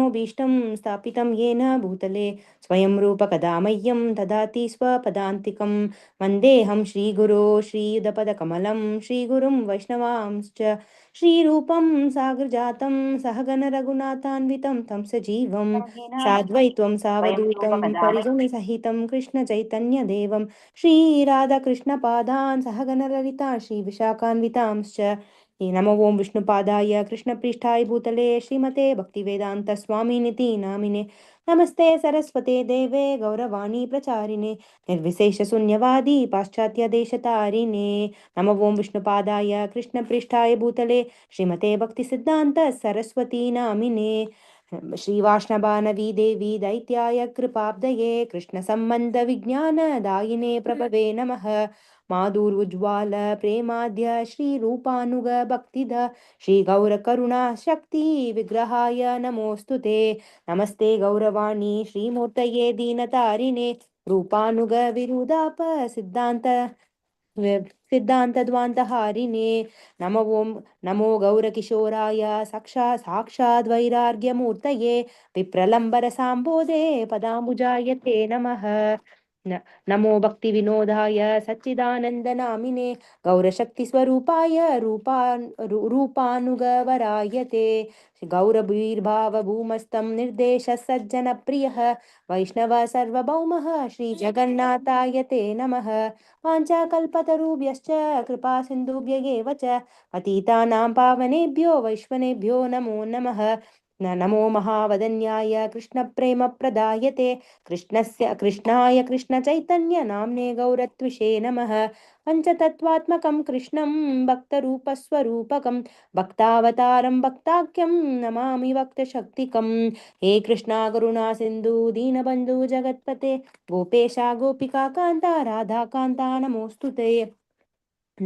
मनोभीष्टं स्थापितं येन भूतले स्वयं रूप कदा मह्यं ददाति स्वपदान्तिकं वन्देऽहं श्रीगुरो श्रीयुतपदकमलं श्रीगुरुं वैष्णवांश्च श्रीरूपं साग्रजातं सहगण रघुनाथान्वितं तं सजीवं साद्वैत्वं सावधूतं परिजनसहितं कृष्णचैतन्यदेवं श्रीराधाकृष्णपादान् सहगण ललिता श्रीविशाखान्वितांश्च नमो ओं विष्णुपादाय कृष्णपृष्ठाय भूतले श्रीमते भक्तिवेदान्तस्वामिनिति नामिने नमस्ते सरस्वते देवे गौरवाणी प्रचारिणे निर्विशेषशून्यवादी पाश्चात्यदेशतारिणे नमो ओं विष्णुपादाय कृष्णपृष्ठाय भूतले श्रीमते भक्तिसिद्धान्त सरस्वती नामिने श्रीवाष्णवानवी देवी दैत्याय कृपाब्दये कृष्णसम्बन्धविज्ञानदायिने प्रभवे नमः माधुर्उज्ज्वाल प्रेमाद्य श्रीरूपानुग भक्तिद श्रीगौरकरुणा शक्ति विग्रहाय नमोऽस्तुते नमस्ते गौरवाणी श्रीमूर्तये दीनतारिणे रूपानुग विरुदाप सिद्धान्तद्वान्तहारिणे नमो गौरकिशोराय साक्षाद्वैराग्यमूर्तये विप्रलम्बरसाम्बोधे पदाम्बुजाय ते नमः नमो भक्तिविनोदाय सच्चिदानन्दनामिने गौरशक्तिस्वरूपाय रूपानुगवराय ते गौरभीर्भावभूमस्तं निर्देशः सज्जनप्रियः वैष्णव सर्वभौमः श्रीजगन्नाथाय ते नमः वाञ्छाकल्पतरुभ्यश्च कृपासिन्धुभ्य एव च पतितानां पावनेभ्यो वैष्णवेभ्यो नमो नमः नमो महावदन्याय कृष्णप्रेमप्रदायते कृष्णाय कृष्णचैतन्यनाम्ने गौरत्विषे नमः पञ्चतत्त्वात्मकं कृष्णं भक्तरूपस्वरूपकं भक्तावतारं भक्ताख्यं नमामि भक्तशक्तिकं हे कृष्णा करुणा सिन्धु दीनबन्धु जगत्पते गोपेशा गोपिका कान्ता राधा कान्ता नमोऽस्तु ते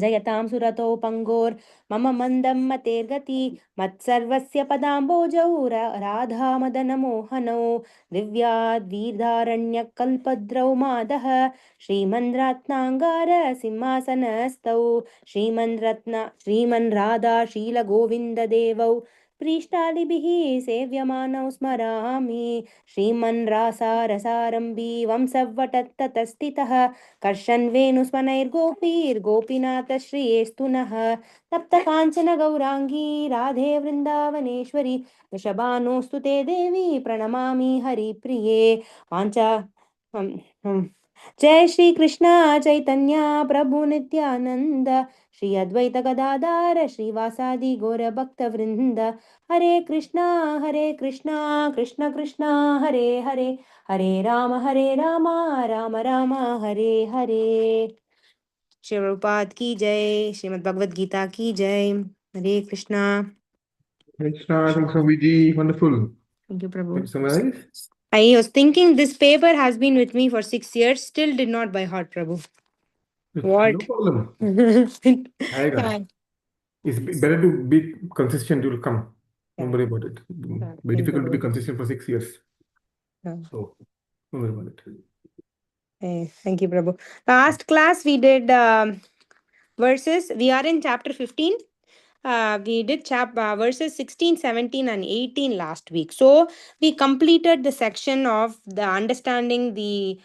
जयतां सुरतो पङ्गोर्मम मन्दं मतेर्गति मत्सर्वस्य पदाम्बोजौ राधामदनमोहनौ दिव्याद्वीर्धारण्यकल्पद्रौ मादः श्रीमन्रत्नाङ्गार सिंहासनस्थौ श्रीमन् राधा शीलगोविन्ददेवौ प्रीष्टादिभिः सेव्यमानौ स्मरामि श्रीमन् रासारसारम्भी वंशवटत्ततस्थितः कर्षन् वेणुस्वनैर्गोपीर्गोपीनाथ श्रियेस्तु नः तप्त काञ्चन गौराङ्गी राधे वृन्दावनेश्वरी वृषभानुस्तु ते देवी प्रणमामि हरिप्रिये वाञ्छा जय श्री कृष्ण चैतन्य प्रभु नित्यानंद श्री अद्वैत गदाधार श्रीवासादि गौर भक्त वृंद हरे कृष्णा कृष्ण कृष्णा हरे हरे हरे राम राम राम हरे हरे। श्री प्रभुपाद की जय। श्रीमद् भगवद गीता की जय। हरे Krishna. Krishna, thanks, Swamiji. Wonderful. Thank you, Prabhu. Can you summarize? I was thinking this paper has been with me for 6 years, still did not by heart, Prabhu. What? No problem. Yeah. It's better to be consistent, you'll come. Don't Yeah. worry about it. Yeah, Very thank difficult you. to be consistent for 6 years. Yeah. So, don't worry about it. Hey, thank you, Prabhu. Last class we did verses. We are in chapter 15. We did verses 16, 17, and 18 last week. So we completed the section of the understanding the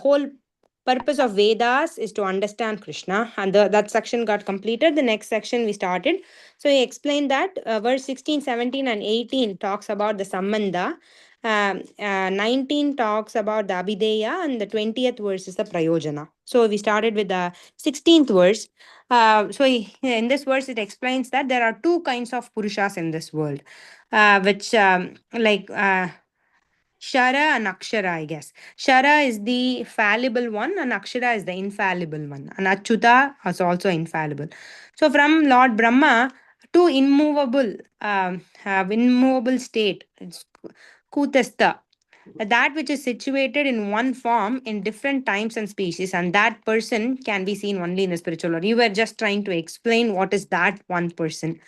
whole purpose of Vedas is to understand Krishna, and that section got completed. The next section we started. So he explained that verse 16, 17, and 18 talks about the Sambandha. 19 talks about the Abhideya, and the 20th verse is the Prayojana. So we started with the 16th verse. In this verse, it explains that there are two kinds of Purushas in this world, which Shara and Akshara, I guess. Shara is the fallible one, and Akshara is the infallible one. And Achyuta is also infallible. So, from Lord Brahma to immovable state, it's Kutastha, that which is situated in one form in different times and species, and that person can be seen only in the spiritual world. You were just trying to explain what is that one person.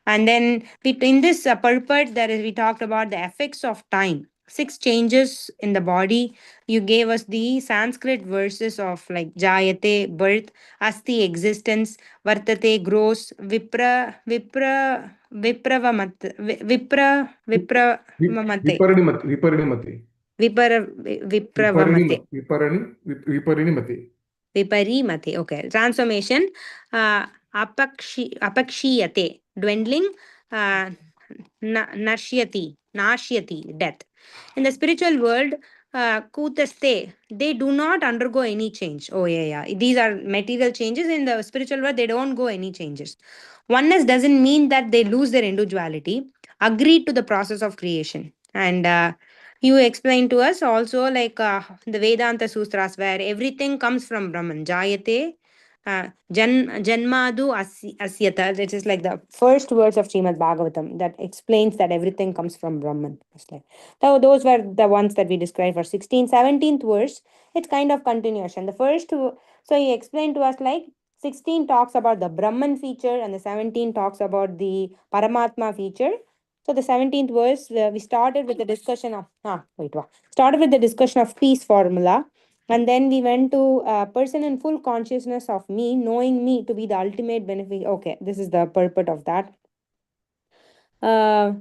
And then in this purport, we talked about the effects of time. six changes in the body. You gave us the Sanskrit verses of like Jayate, birth, Asti, existence, Vartate, grows, Vipravamate, Viparinimati. Vipara, Vipravamate. Viparinimati. Viparimate. Okay. Transformation. Apakshiyate. Dwindling. Uh, Nashyati. Death. In the spiritual world, kutaste, they do not undergo any change. Oh, yeah. These are material changes. In the spiritual world, they don't go any changes. Oneness doesn't mean that they lose their individuality. Agreed to the process of creation. And you explained to us also like the Vedanta Sutras where everything comes from Brahman. Jayate, Janmadu Asyata. This is like the first words of Srimad Bhagavatam that explains that everything comes from Brahman. It's like, so those were the ones that we described for 16th, 17th verse. It's kind of continuation. The first two, so he explained to us like 16 talks about the Brahman feature and the 17 talks about the Paramatma feature. So the 17th verse, we started with the discussion of started with the discussion of peace formula, and then we went to person in full consciousness of me, knowing me to be the ultimate benefit. Okay, this is the purport of that. Uh,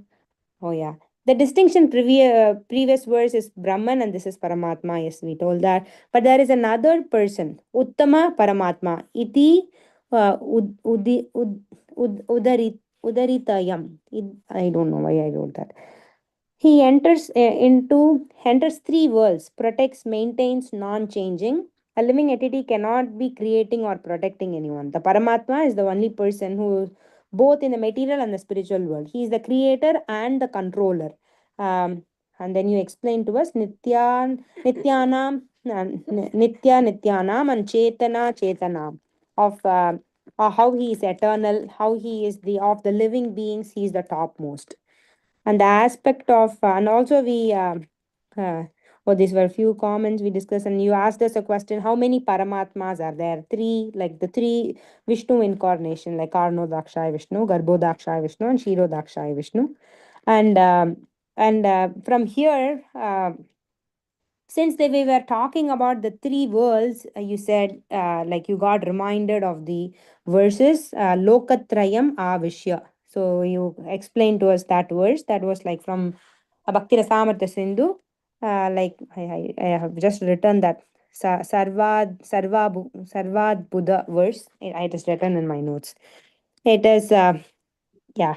Oh, yeah. The distinction previous verse is Brahman and this is Paramatma. Yes, we told that. But there is another person, Uttama Paramatma. Iti udaritayam. I don't know why I wrote that. He enters three worlds, protects, maintains, non-changing. A living entity cannot be creating or protecting anyone. The Paramatma is the only person who both in the material and the spiritual world. He is the creator and the controller. Um, and then you explain to us Nityanam, Nityanam, and Chetanam of how he is eternal, how he is the of the living beings. He is the topmost, and the aspect of and also we uh, oh, these were a few comments we discussed, and you asked us a question: how many paramatmas are there? Three, like the three Vishnu incarnation, like Karno Dakshaya Vishnu, Garbho Dakshaya Vishnu, and Shiro Dakshaya Vishnu. And from here, since we were talking about the three worlds, you said like you got reminded of the verses Lokatrayam Avishya. So you explained to us that verse that was like from Bhakti Rasamartha Sindhu. Like I have just written that Sarvad Buddha verse. It is written in my notes. It is yeah,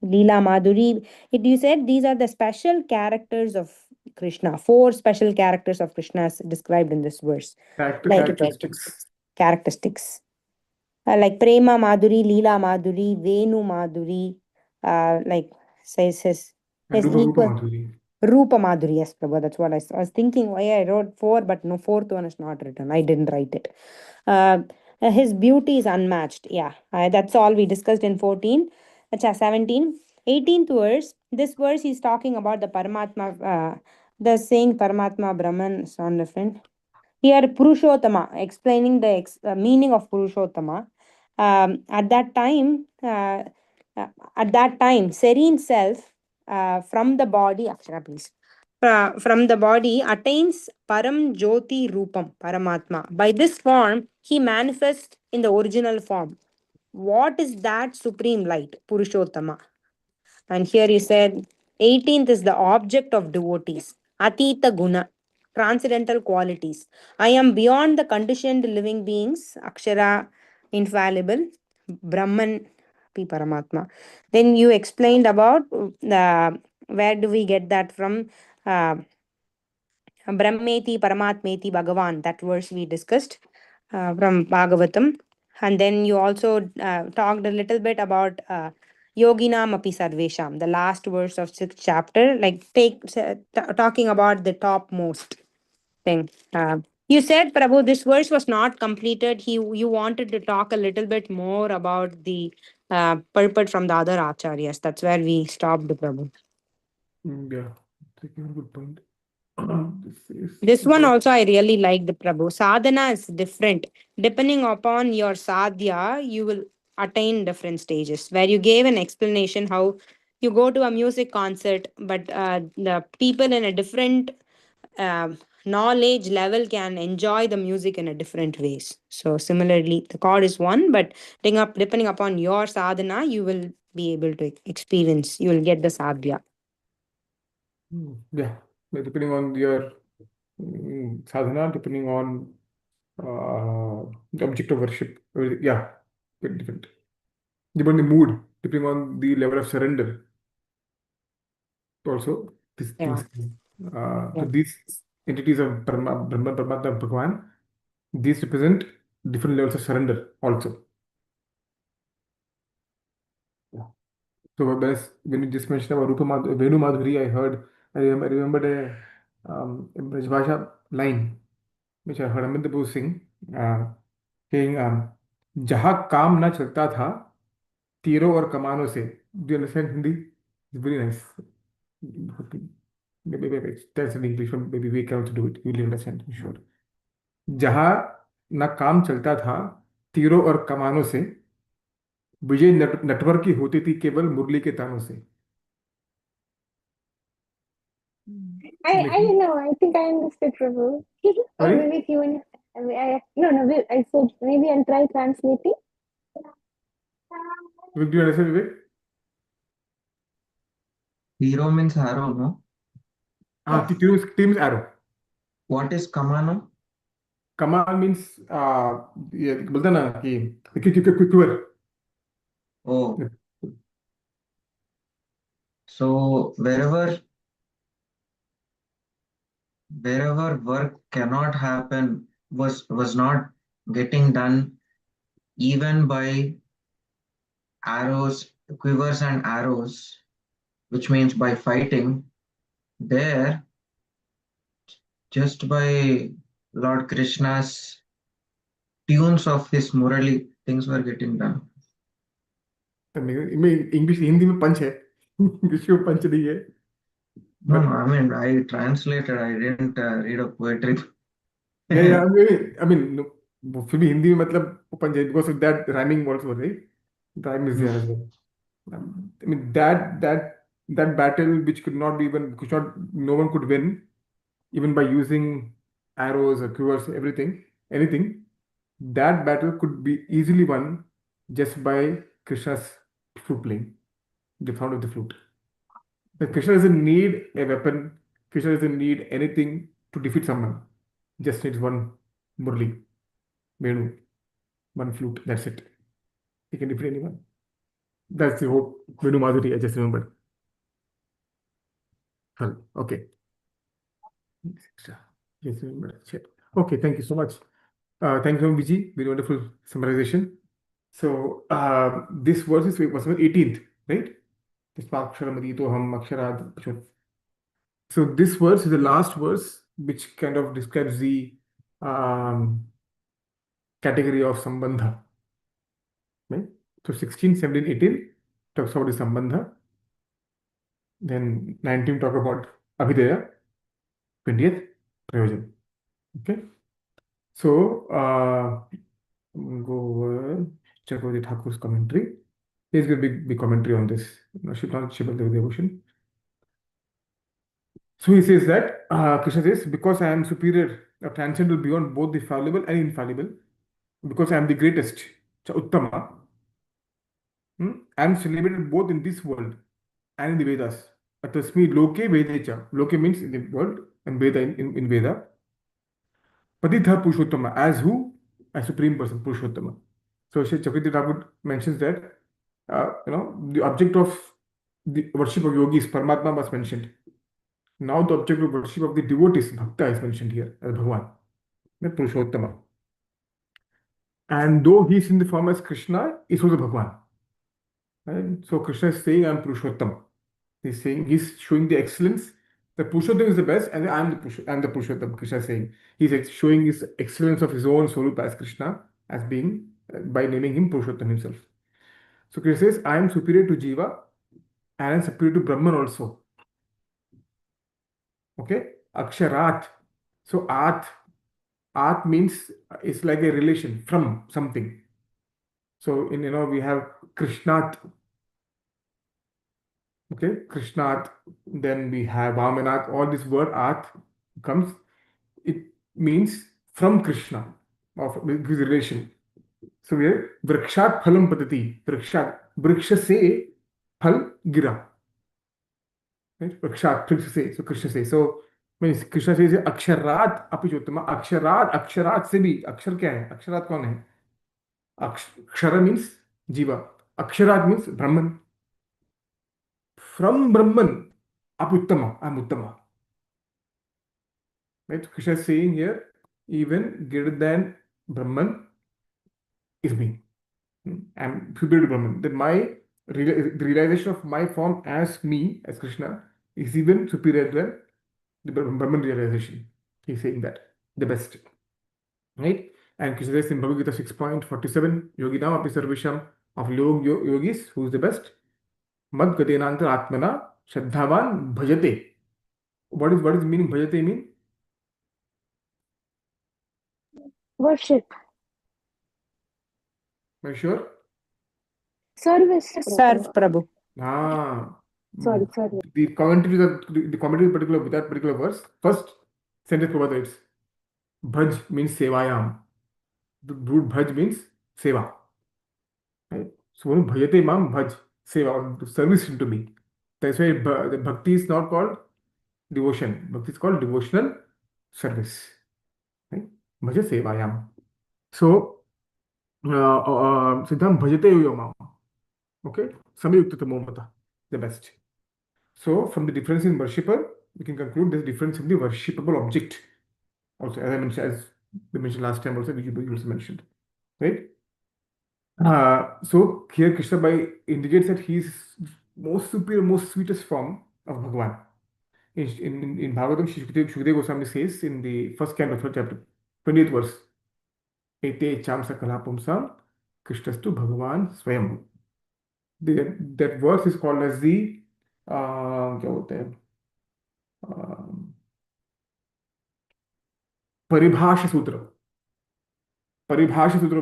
Leela Madhuri. It you said these are the special characters of Krishna. Four special characters of Krishna is described in this verse. Like Characteristics. characteristics. Like Prema Madhuri, Leela Madhuri, Venu Madhuri, like says And his Rupa equal Madhuri. Rupa Madhuri. Yes, Prabhu, that's what I was thinking. Why I wrote four, but no fourth one is not written. I didn't write it. Uh, his beauty is unmatched. Yeah, that's all we discussed in 14. Acha, 17. 18th verse. This verse he's talking about the Paramatma, the saying Paramatma Brahman is on different. Here, Purushottama, explaining the meaning of Purushottama. At that time, serene self from the body, Akshara, please. From the body attains Param Jyoti Rupam, Paramatma. By this form, he manifests in the original form. What is that supreme light, Purushottama? And here he said, 18th is the object of devotees, Atita Guna, transcendental qualities. I am beyond the conditioned living beings, Akshara, infallible, Brahman, P. Paramatma. Then you explained about where do we get that from? Uh, Brahmeti, Paramatmeti, Bhagavan, that verse we discussed from Bhagavatam. And then you also talked a little bit about Yoginam Api Sarvesham, the last verse of sixth chapter, like talking about the topmost thing. You said, Prabhu, this verse was not completed. You wanted to talk a little bit more about the purport from the other acharyas. That's where we stopped, Prabhu. Yeah, taking a good point. This is This one about also I really like the Prabhu. Sadhana is different. Depending upon your sadhya, you will attain different stages. Where you gave an explanation how you go to a music concert, but the people in a different knowledge level can enjoy the music in a different ways. So similarly, the chord is one, but depending upon your sadhana, you will be able to experience, you will get the sadhya. Yeah, depending on your sadhana, depending on the object of worship, yeah, very different. Depending on the mood, depending on the level of surrender, also these Yeah. things. So Yeah. these entities of Brahma, Paramatma, Bhagavan, these represent different levels of surrender also. Yeah. So when you just mentioned about Venu Madhuri, I remembered a Brajbhasha line which I heard Amit Babu sing, saying, "जहाँ काम ना चलता था तीरों और कमानों से." Do you understand Hindi? It's very nice. Maybe that's in English, but maybe we can also do it. You will understand, I'm sure. जहाँ ना काम चलता था तीरों और कमानों से, विजय नटवर की होती थी केवल मुरली के तानों से. I don't know. I think I understood, Prabhu. Or Sorry? maybe if you want, no, no, I said maybe I'll try translating. Do you understand, Vivek? Hero means arrow, no? Ah, team's arrow. What is Kamano? Kamal means ये बोलते हैं ना कि quiver. Oh, so wherever work cannot happen was not getting done even by arrows, quivers and arrows, which means by fighting, there just by Lord Krishna's tunes of his Murali, things were getting done. English Hindi में पंच है English में पंच नहीं है. No, no, I mean, I translated, I didn't read a poetry. Yeah, I mean, no, फिर भी हिंदी में मतलब पंच है because of that rhyming also, right? Rhyme is there as well. I mean that battle which could not be even could not no one could win even by using arrows or quivers anything. That battle could be easily won just by Krishna's flute playing, the sound of the flute. But Krishna doesn't need a weapon. Krishna doesn't need anything to defeat someone. Just needs one murli, venu, one flute. That's it. He can defeat anyone. That's the whole Venu Madhuri. I just remembered. Sorry. Okay. Yes, remember. Shit. Okay. Thank you so much. Thank you, Viji. Very wonderful summarization. So this verse was 18th, right? Pushpaksharamadi toham aksharad pachot. So this verse is the last verse which kind of describes the um, category of sambandha. Right? So 16, 17, 18 talks about the sambandha. Then 19 talk about abhidaya. 20th prayojan. Okay. So go over check out the Thakur's commentary. There's a big commentary on this. Shibal devotion. So he says that Krishna says, because I am superior, transcendental beyond both the fallible and infallible, because I am the greatest, cha Uttama, I am celebrated both in this world and in the Vedas. Atasmi loke vedecha. Loke means in the world and Veda in Veda. Patitha Purushottama. As who? As supreme person, Purushottama. So Shri Chakriti Thakur mentions that the object of the worship of yogis, Paramatma was mentioned. Now the object of worship of the devotees, Bhakta, is mentioned here as Bhagavan, Purushottama. And though he is in the form as Krishna, he is also Bhagavan. Right? So Krishna is saying, I am Purushottama. He's showing the excellence. The Purushottam is the best, and I am the Purushottam. Krishna is saying he's showing his excellence of his own Swarup as Krishna, as being by naming him Purushottam himself. So Krishna says, I am superior to Jiva and I am superior to Brahman also. Okay, Aksharat. So At means it's like a relation from something. So we have Krishnat. Okay, Krishnat, then we have Vamanath, all this word Ath comes, it means from Krishna, of his relation. So here, Vrikshat phalam patati, Vrikshat, Vriksha se phal gira. Right? Vrikshat, Vriksha se, so Krishna se. So means Krishna says Aksharat api chottama, Aksharat se bhi, Akshar kya hai? Aksharat कौन है? Akshara means Jiva. Aksharat means Brahman. From Brahman, Aputtama, I'm Uttama. Right? Krishna is saying here, even greater than Brahman is me. I'm superior to Brahman. That the realization of my form as me, as Krishna, is even superior than the Brahman realization. He's saying that. The best. Right? And Krishna says in Bhagavad Gita 6.47, Yoginam api sarvisham, of yogis, who is the best? Mad gatenantar atmana shraddhavan bhajate. What is meaning bhajate mean? Worship. Are you sure? Service. Serve Prabhu. Prabhu. Ah, Sorry. the commentary particular with that particular verse. First sentence Prabhupada writes, Bhaj means sevayam. The root bhaj means seva. Right? So when bhajate mam bhaj, seva, to service to me. That's why the bhakti is not called devotion. Bhakti is called devotional service. Right? Bhaja sevayam. So Siddham bhajate yomam. Okay? Samayuktata momata. The best. So, from the difference in worshipper, we can conclude there's difference in the worshipable object. Also, as I mentioned, as we mentioned last time, also we also mentioned, right? So here Krishna by indicates that he is most superior, most sweetest form of Bhagavan. In Bhagavatam, Shukadeva Goswami says in the first canto, third chapter, 20th verse, Ete chamsa kalapumsam Krishnastu Bhagavan Swayam. That verse is called as the क्या बोलते हैं परिभाष सूत्र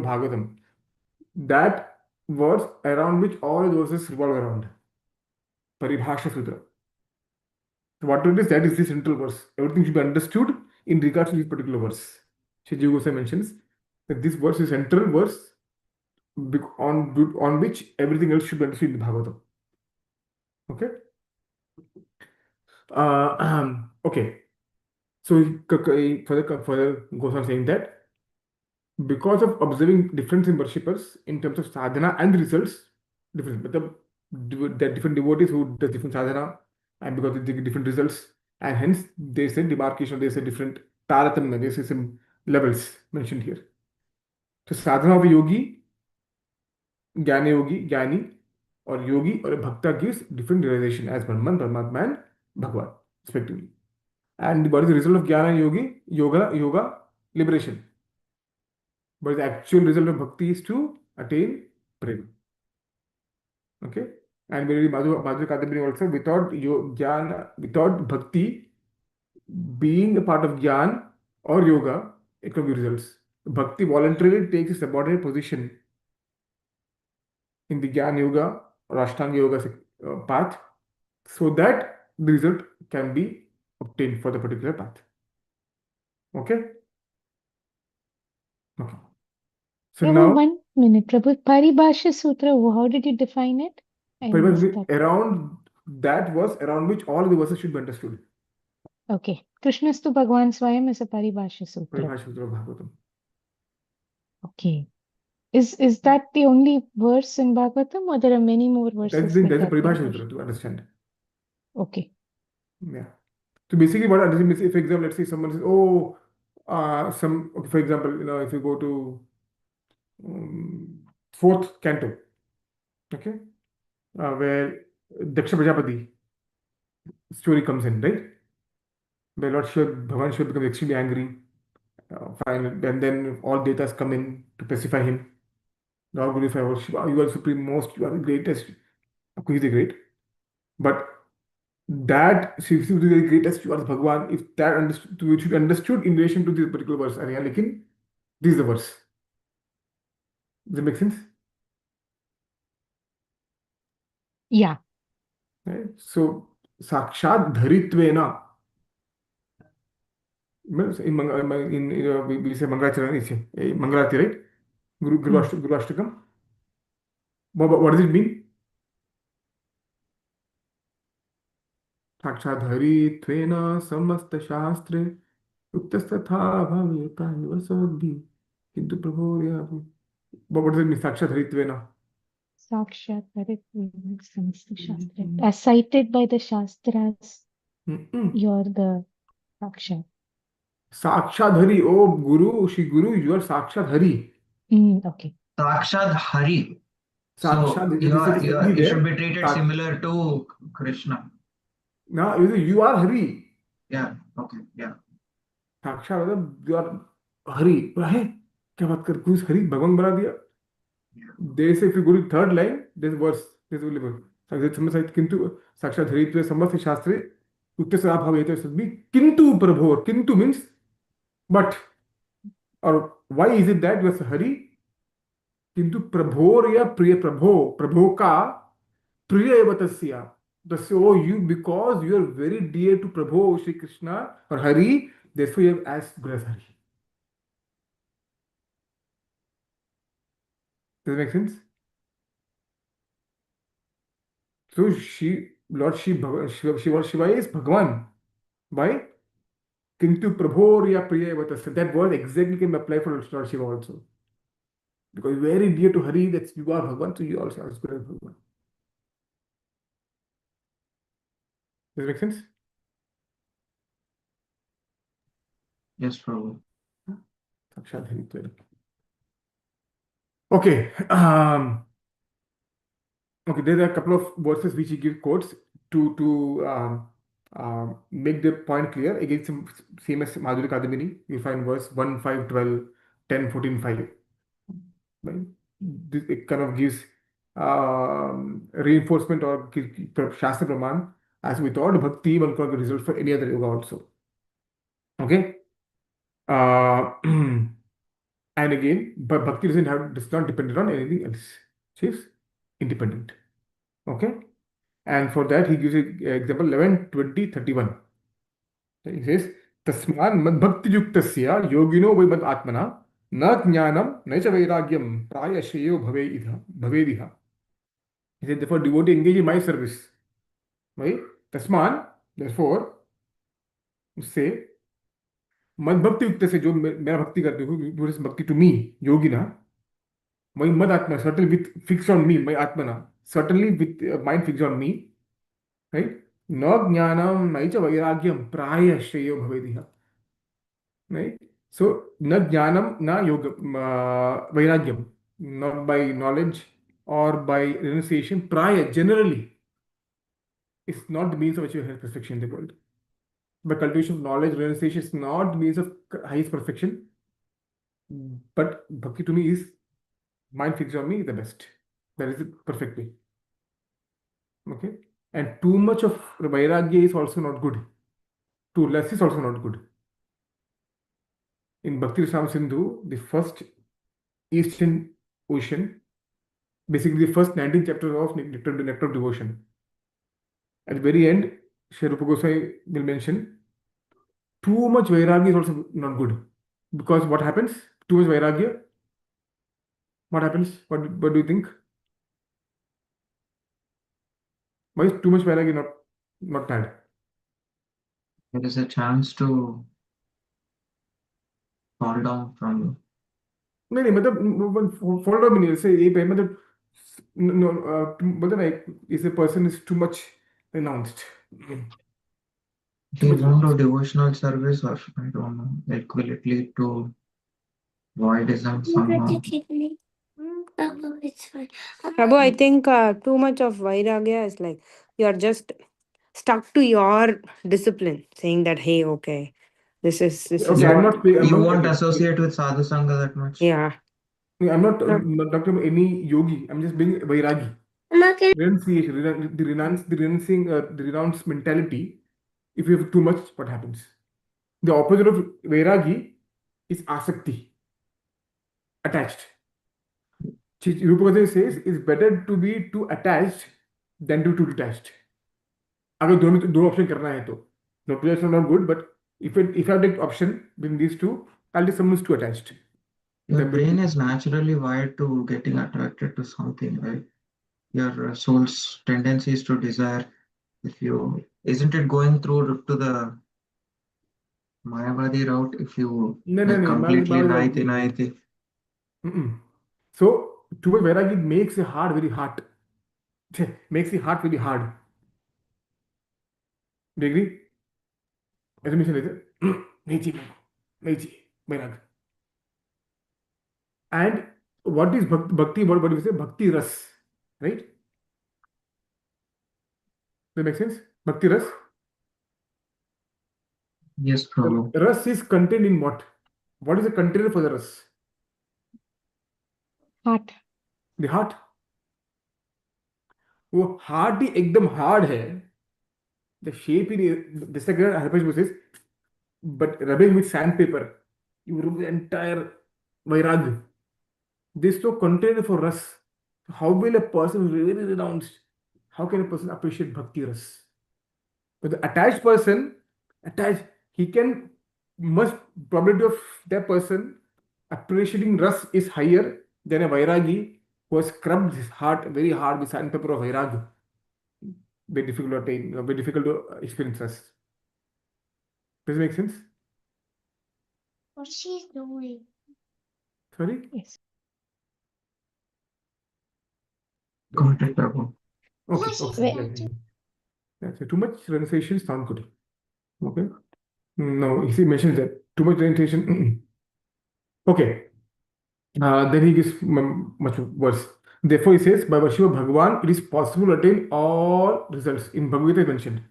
Bhagavatam. That verse around which all the verses revolve around. Paribhasha Sutra. So what it is, that is the central verse. Everything should be understood in regards to this particular verse. Shri Gosai mentions that this verse is central verse on which everything else should be understood in the Bhagavatam. Okay? Okay. So further goes on saying that because of observing difference in worshippers in terms of sadhana and results, different, but the different devotees who does different sadhana and because they get different results, and hence there's a demarcation, there's a different taratamya, there's some levels mentioned here. So sadhana of a yogi, jnani or yogi or a bhakta gives different realization as Brahman, Paramatma and Bhagwan, respectively. And what is the result of jnana and yoga, liberation. But the actual result of bhakti is to attain prema. Okay? And very Madhurya Kadambini also, without bhakti being a part of jnana or yoga, it can be results. Bhakti voluntarily takes a subordinate position in the jnana yoga or ashtanga yoga path so that the result can be obtained for the particular path. Okay? Okay. So Prabhu, now, 1 minute. Prabhu, Paribhasha Sutra, how did you define it? I missed that. around that verse around which all the verses should be understood. Okay. Krishnastu Bhagwan Swayam is a Paribhasha Sutra. Paribhasha Sutra of Bhagavatam. Okay. Is that the only verse in Bhagavatam or there are many more verses with That's the that Paribhasha Paribhasha? Sutra to understand. Okay. Yeah. So basically, what understanding means, if, for example, let's say someone says, "Oh, okay, for example, if you go to fourth canto, okay, where Daksha Prajapati story comes in, right? Where Lord Shiva, Bhagavan Shiva becomes extremely angry, fine, and then all detas come in to pacify him. Lord glorify, oh Shiva, you are the supreme most, you are the greatest. Of course, he's the great, but that Shiv is the greatest, you are the Bhagwan. If that understood, which should be understood in relation to this particular verse, lekin this is the verse. Does it make sense? Yeah. Right? So sakshat dharitvena means we say Mangalacharana, Mangalati, right? Guru Ashtakam. What does it mean? साक्षात् हरित्वेन समस्तशास्त्रे उक्तस्तथा भवेता निवसोद्भिः किन्तु प्रभोर्या what does it mean साक्षात् हरित्वेन Sakshat Haritva Samasta Shastra. As cited by the Shastras, you're the Sakshat. साक्षात् हरि ओ गुरु श्री गुरु you are साक्षात् Hari Okay. Sakshad Hari. So साक्षात् this is you there should be treated similar to Krishna. now you are Hari Yeah. Okay. Yeah. साक्षात मतलब you are Hari है क्या बात कर कुछ हरि भगवान बना दिया there is if you go to third line there's verse there's only verse साक्षात किंतु साक्षात हरित्वे समस्त शास्त्रे उत्तर से आप हवे तो भी किंतु प्रभो किंतु means but or why is it that you are Hari किंतु प्रभोर या प्रिय प्रभो प्रभो का प्रिय एव तस्य तस्य oh you because you are very dear to प्रभो Shri Krishna or Hari therefore you have as good as Hari. Does that make sense? So Lord Shiva is Bhagavan. Why? Kintu Prabhorya Priya Vatasya. That word exactly can apply for Lord Shiva also. Because very dear to Hari, that's you are Bhagavan, so you also are as good as Bhagavan. Does that make sense? Yes, Prabhu. Sakshat Haritva. Okay. Okay, there are a couple of verses which he gives quotes to make the point clear. Again, some same as Madhuri Kadamini, you find verse 1, 5, 12, 10, 14, 5. Right? This it kind of gives reinforcement or Shastra Praman as without Bhakti, one can get result for any other yoga also. Okay? Uh, and again, but Bhakti does not depend on anything else. She is independent. Okay? And for that, he gives an example 11, 20, 31. He says, Tasman madbhakti yuktasya yogino vai mad atmana na jnanam na cha vairagyam prayashayo bhavediha. He said, therefore, devotee engage in my service. Right? Tasman, therefore, उससे मद भक्ति युक्त से जो मेरा भक्ति करते हो भक्ति टू मी योगिना वही मद आत्मा certainly with fixed on me my atmana certainly with mind fixed on me right न ज्ञानम न च वैराग्यम प्राय श्रेयो भवेदिह right so न ज्ञानम न योग vairagyam not by knowledge or by renunciation praya generally is not the means of achieving perfection in the world. But cultivation of knowledge, realization is not the means of highest perfection. But bhakti to me is mind fixed on me the best. That is the perfect way. Okay? And too much of vairagya is also not good. Too less is also not good. In Bhakti Rasamrita Sindhu, the first Eastern Ocean, basically the first 19 chapters of Nectar of Devotion. At the very end, Sri Rupa Goswami will mention too much vairagya is also not good. Because what happens? Too much vairagya. What happens? What do you think? Why is too much vairagya not bad? There is a chance to fall down from. नहीं नहीं मतलब fall down नहीं से ये पे मतलब no मतलब like if a person is too much renounced. If you don't do devotional service, or I don't know, like will it lead to voidism somehow? Prabhu, I think too much of vairagya is like you're just stuck to your discipline, saying that, hey, okay, this is Okay, I'm not saying You won't okay, associate with sadhu sangha that much. yeah. I'm not talking about any yogi. I'm just being vairagi. Renunciation, the renounce mentality. If you have too much, what happens? The opposite of vairagi is asakti, attached. Rupa Goswami says it's better to be too attached than to too detached. अगर दो option करना है तो no, two is not good, but if I take option between these two, I'll take someone who's too attached. Your Then brain is naturally wired to getting attracted to something, right? Your soul's tendency is to desire. If you isn't it going through to the Mayavadi route? If you no, no, like no, completely naiti naiti, So too much vairagi makes the heart very hard. Makes the heart very hard. Do you agree? Assumption is नहीं चाहिए नहीं चाहिए वैराग. And what is bhakti? What do we say? Bhakti ras, right? Does that make sense? Bhakti ras. yes, Prabhu. Ras is contained in what? What is the container for the ras? Heart. The heart. वो heart ही एकदम hard है. The shape in the second Harpesh says, but rubbing with sandpaper, you remove the entire vairag. This is so container for ras. How will a person really renounced? How can a person appreciate bhakti ras? But the attached person, attached, he can must probability of that person appreciating ras is higher than a vairagi who has scrubbed his heart very hard with sandpaper of vairag. Very difficult to attain, very difficult to experience ras. Does it make sense? What she's doing? Sorry? Yes. Got it, Prabhu. Okay, What she's okay. doing? That's it. Too much renunciation is not good. Okay. No, he mentions that too much renunciation. Okay. Then he gives much worse. Therefore, he says, by worship of Bhagavan, it is possible to attain all results. In Bhagavad Gita, mentioned.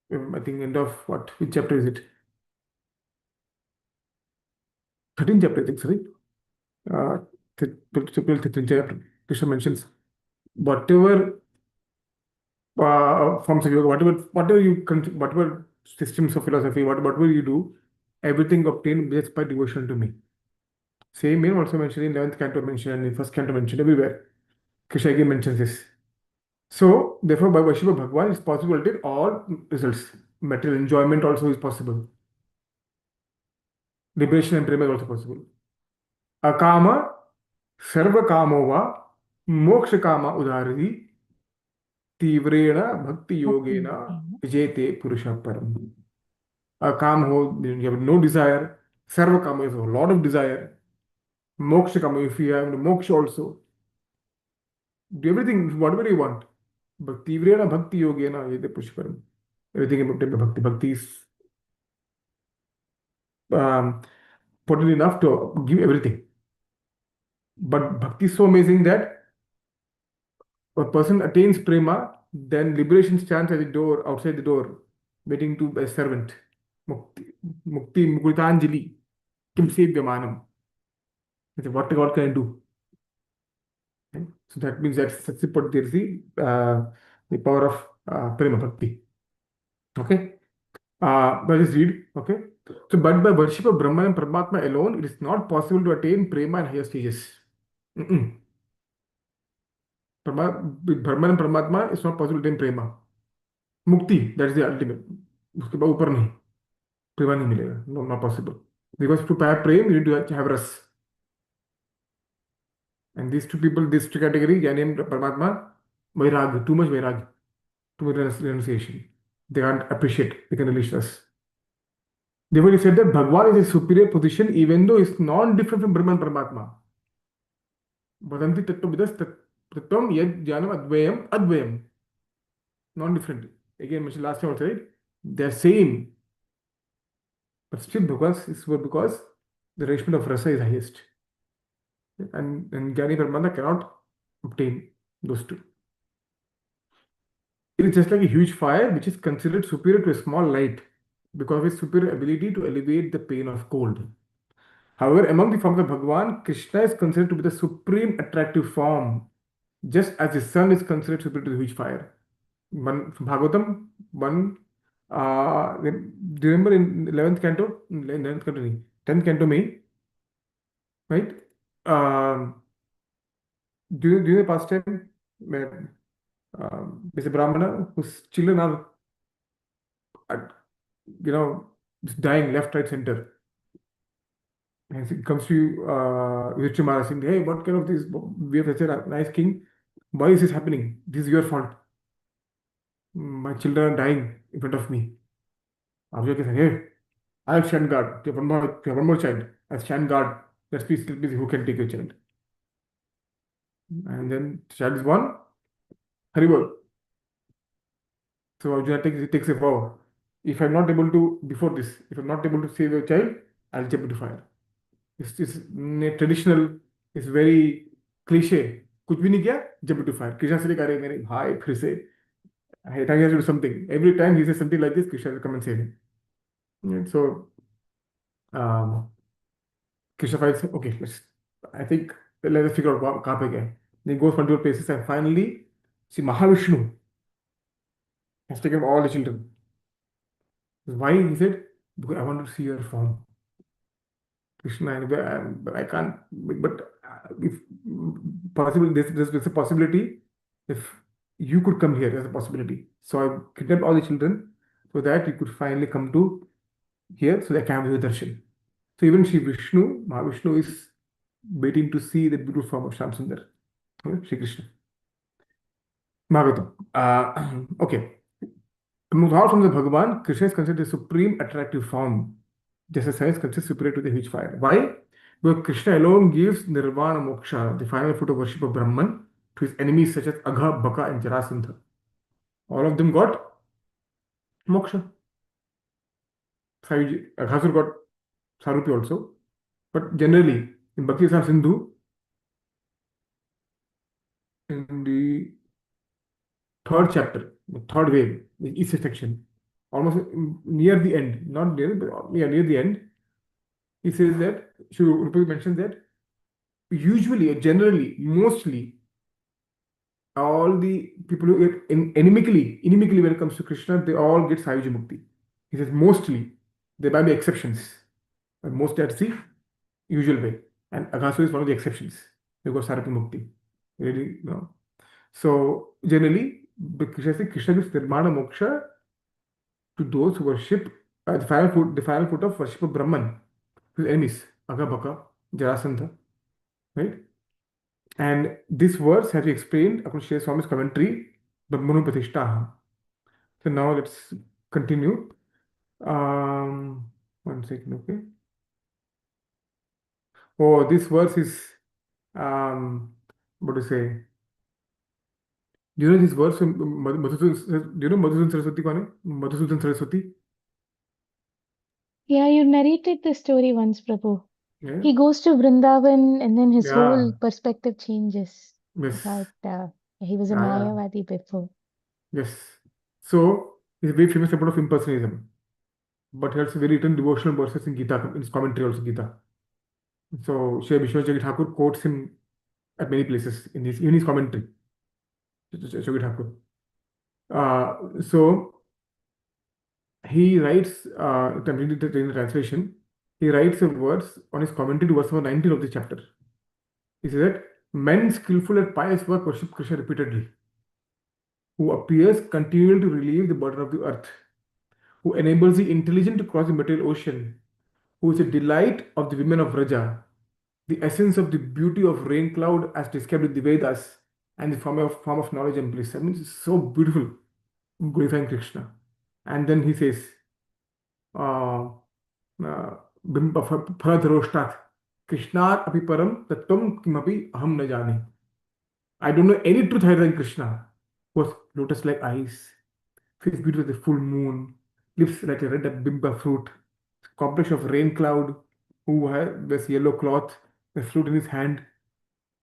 I think end of what? Which chapter is it? 13th chapter, I think, sorry. 13th chapter. Krishna mentions whatever forms of yoga, whatever systems of philosophy, whatever you do, everything obtained just by devotion to me. Same mean also mentioned in 11th canto, mentioned in first canto, mentioned everywhere. Krishna again mentions this. So, therefore, by worship of Bhagwan, it's possible to get all results. Material enjoyment also is possible. Liberation and prema is also possible. Akama, sarva kamova, moksha kama udharati, tivrena bhakti yogena, jete purusha param. Akam, you have no desire. Sarva kama is a lot of desire. Moksha kama, if you have moksha also. Do everything, whatever you want. Bhakti Vrena Bhakti Yogena Yete Pushparam. Everything about Bhakti. Bhakti is potent enough to give everything. But Bhakti is so amazing that a person attains prema, then liberation stands at the door, outside the door, waiting to be a servant. Mukti, Mukti Mukritanjali, Kim Sevyamanam. What God can do. Okay? So that means that's the power of prema bhakti. Okay. Let us read. Okay. So, but by worship of Brahman and Paramatma alone, it is not possible to attain prema in higher stages. With Brahman and Paramatma, it's not possible to attain prema. Mukti, that is the ultimate. उसके बाद ऊपर नहीं, prema नहीं मिलेगा. No, not possible. Because to have prema, you need to have ras. And these two people, this two category, Jnani and Paramatma, vairag, too much vairag, too much renunciation. They can't appreciate, they can release us. Therefore, he said that Bhagwan is a superior position even though it's non-different from Brahman Paramatma. Vadanti tattvavidas tattvam yad jnanam advayam. Non-different. Again, mentioned last time also, right? They're same. But still, because the ratio of rasa is highest. And Jnani Paramatma cannot obtain those two. It is just like a huge fire which is considered superior to a small light because of its superior ability to alleviate the pain of cold. However, among the forms of Bhagavan, Krishna is considered to be the supreme attractive form, just as the sun is considered superior to the huge fire. Bhagavatam, do you remember in 11th canto? 11th canto, 10th canto, May, right? During the past time, There's a Brahmana whose children are, uh, just dying left, right, center. And he comes to Vriksha saying, "Hey, what kind of this? We have such a nice king. Why is this happening? This is your fault. My children are dying in front of me." Arjuna said, "Hey, I'll stand guard. You have one more child. I'll stand guard. Let's see who can take your child." And then child is born. Haribol. So Arjuna takes a vow. If I'm not able to, before this, if I'm not able to save your child, I'll jump into fire. It's traditional, it's very cliche. कुछ भी नहीं किया, jump into fire. Krishna said, "अरे मेरे भाई फिर से." I think he has to do something. Every time he says something like this, Krishna will come and save him. And so um, Krishna finds, okay, I think, let's figure out कहाँ पे गया है. Then he goes multiple places and finally, see Mahavishnu has taken all the children. Why? He said, because I want to see your form. Krishna, I can't, but if possible, there's a possibility if you could come here, there's a possibility. So I kidnapped all the children so that you could finally come to here so that I can have the darshan. So even Shri Vishnu, Mahavishnu is waiting to see the beautiful form of Shamsundar, Shri Krishna. Bhagavatam. Okay. Moving out from the Bhagavan, Krishna is considered the supreme attractive form, just as science considers superior to the huge fire. Why? Because Krishna alone gives nirvana moksha, the final foot of worship of Brahman, to his enemies such as Agha, Baka, and Jarasandha. All of them got moksha. Aghasur got Sarupi also. But generally, in Bhakti Sar Sindhu, in the third chapter, the third wave, the East section, almost near the end, not near, but near the end, he says that, Shri Rupa mentions that usually, generally, mostly, all the people who get inimically when it comes to Krishna, they all get Sayuja Mukti. He says mostly, there might be exceptions, but most that's the usual way. And Aghasur is one of the exceptions. They got Sarati Mukti. Really, no. So generally, Krishna gives Nirmana Moksha to those who worship the final foot of worship of Brahman, his enemies, Agha, Baka, Jarasandha, right? And this verse has been explained according to Swami's commentary, Brahmanu Pratishtaha. So now let's continue. One second, okay. Oh, this verse is, what to say? Do you know this verse from Madhusudan? Do you know Madhusudan Saraswati? Madhusudan Saraswati? Yeah, you narrated the story once, Prabhu. Yeah. He goes to Vrindavan and then his Yeah. whole perspective changes. Yes. But he was a Yeah. Mayavadi before. Yes. So he's a very famous supporter of impersonalism, but he also very written devotional verses in Gita, in his commentary also Gita. So Shri Vishwanath Thakur quotes him at many places in his commentary. Shri Thakur. So he writes, I'm reading the translation. He writes a verse on his commentary to verse number 19 of the chapter. He says that men skillful at pious work worship Krishna repeatedly, who appears continually to relieve the burden of the earth, who enables the intelligent to cross the material ocean, who is a delight of the women of Vraja, the essence of the beauty of rain cloud as described in the Vedas, and the form of knowledge and bliss. I mean, it's so beautiful, glorifying Krishna. And then he says, Bharadharostat, Krishnat api param tattvam kimapi aham na jane. I don't know any truth higher than Krishna, who has lotus-like eyes, face beautiful as the full moon, lips like a red bimba fruit, complexion of rain cloud, who wears yellow cloth, the flute in his hand.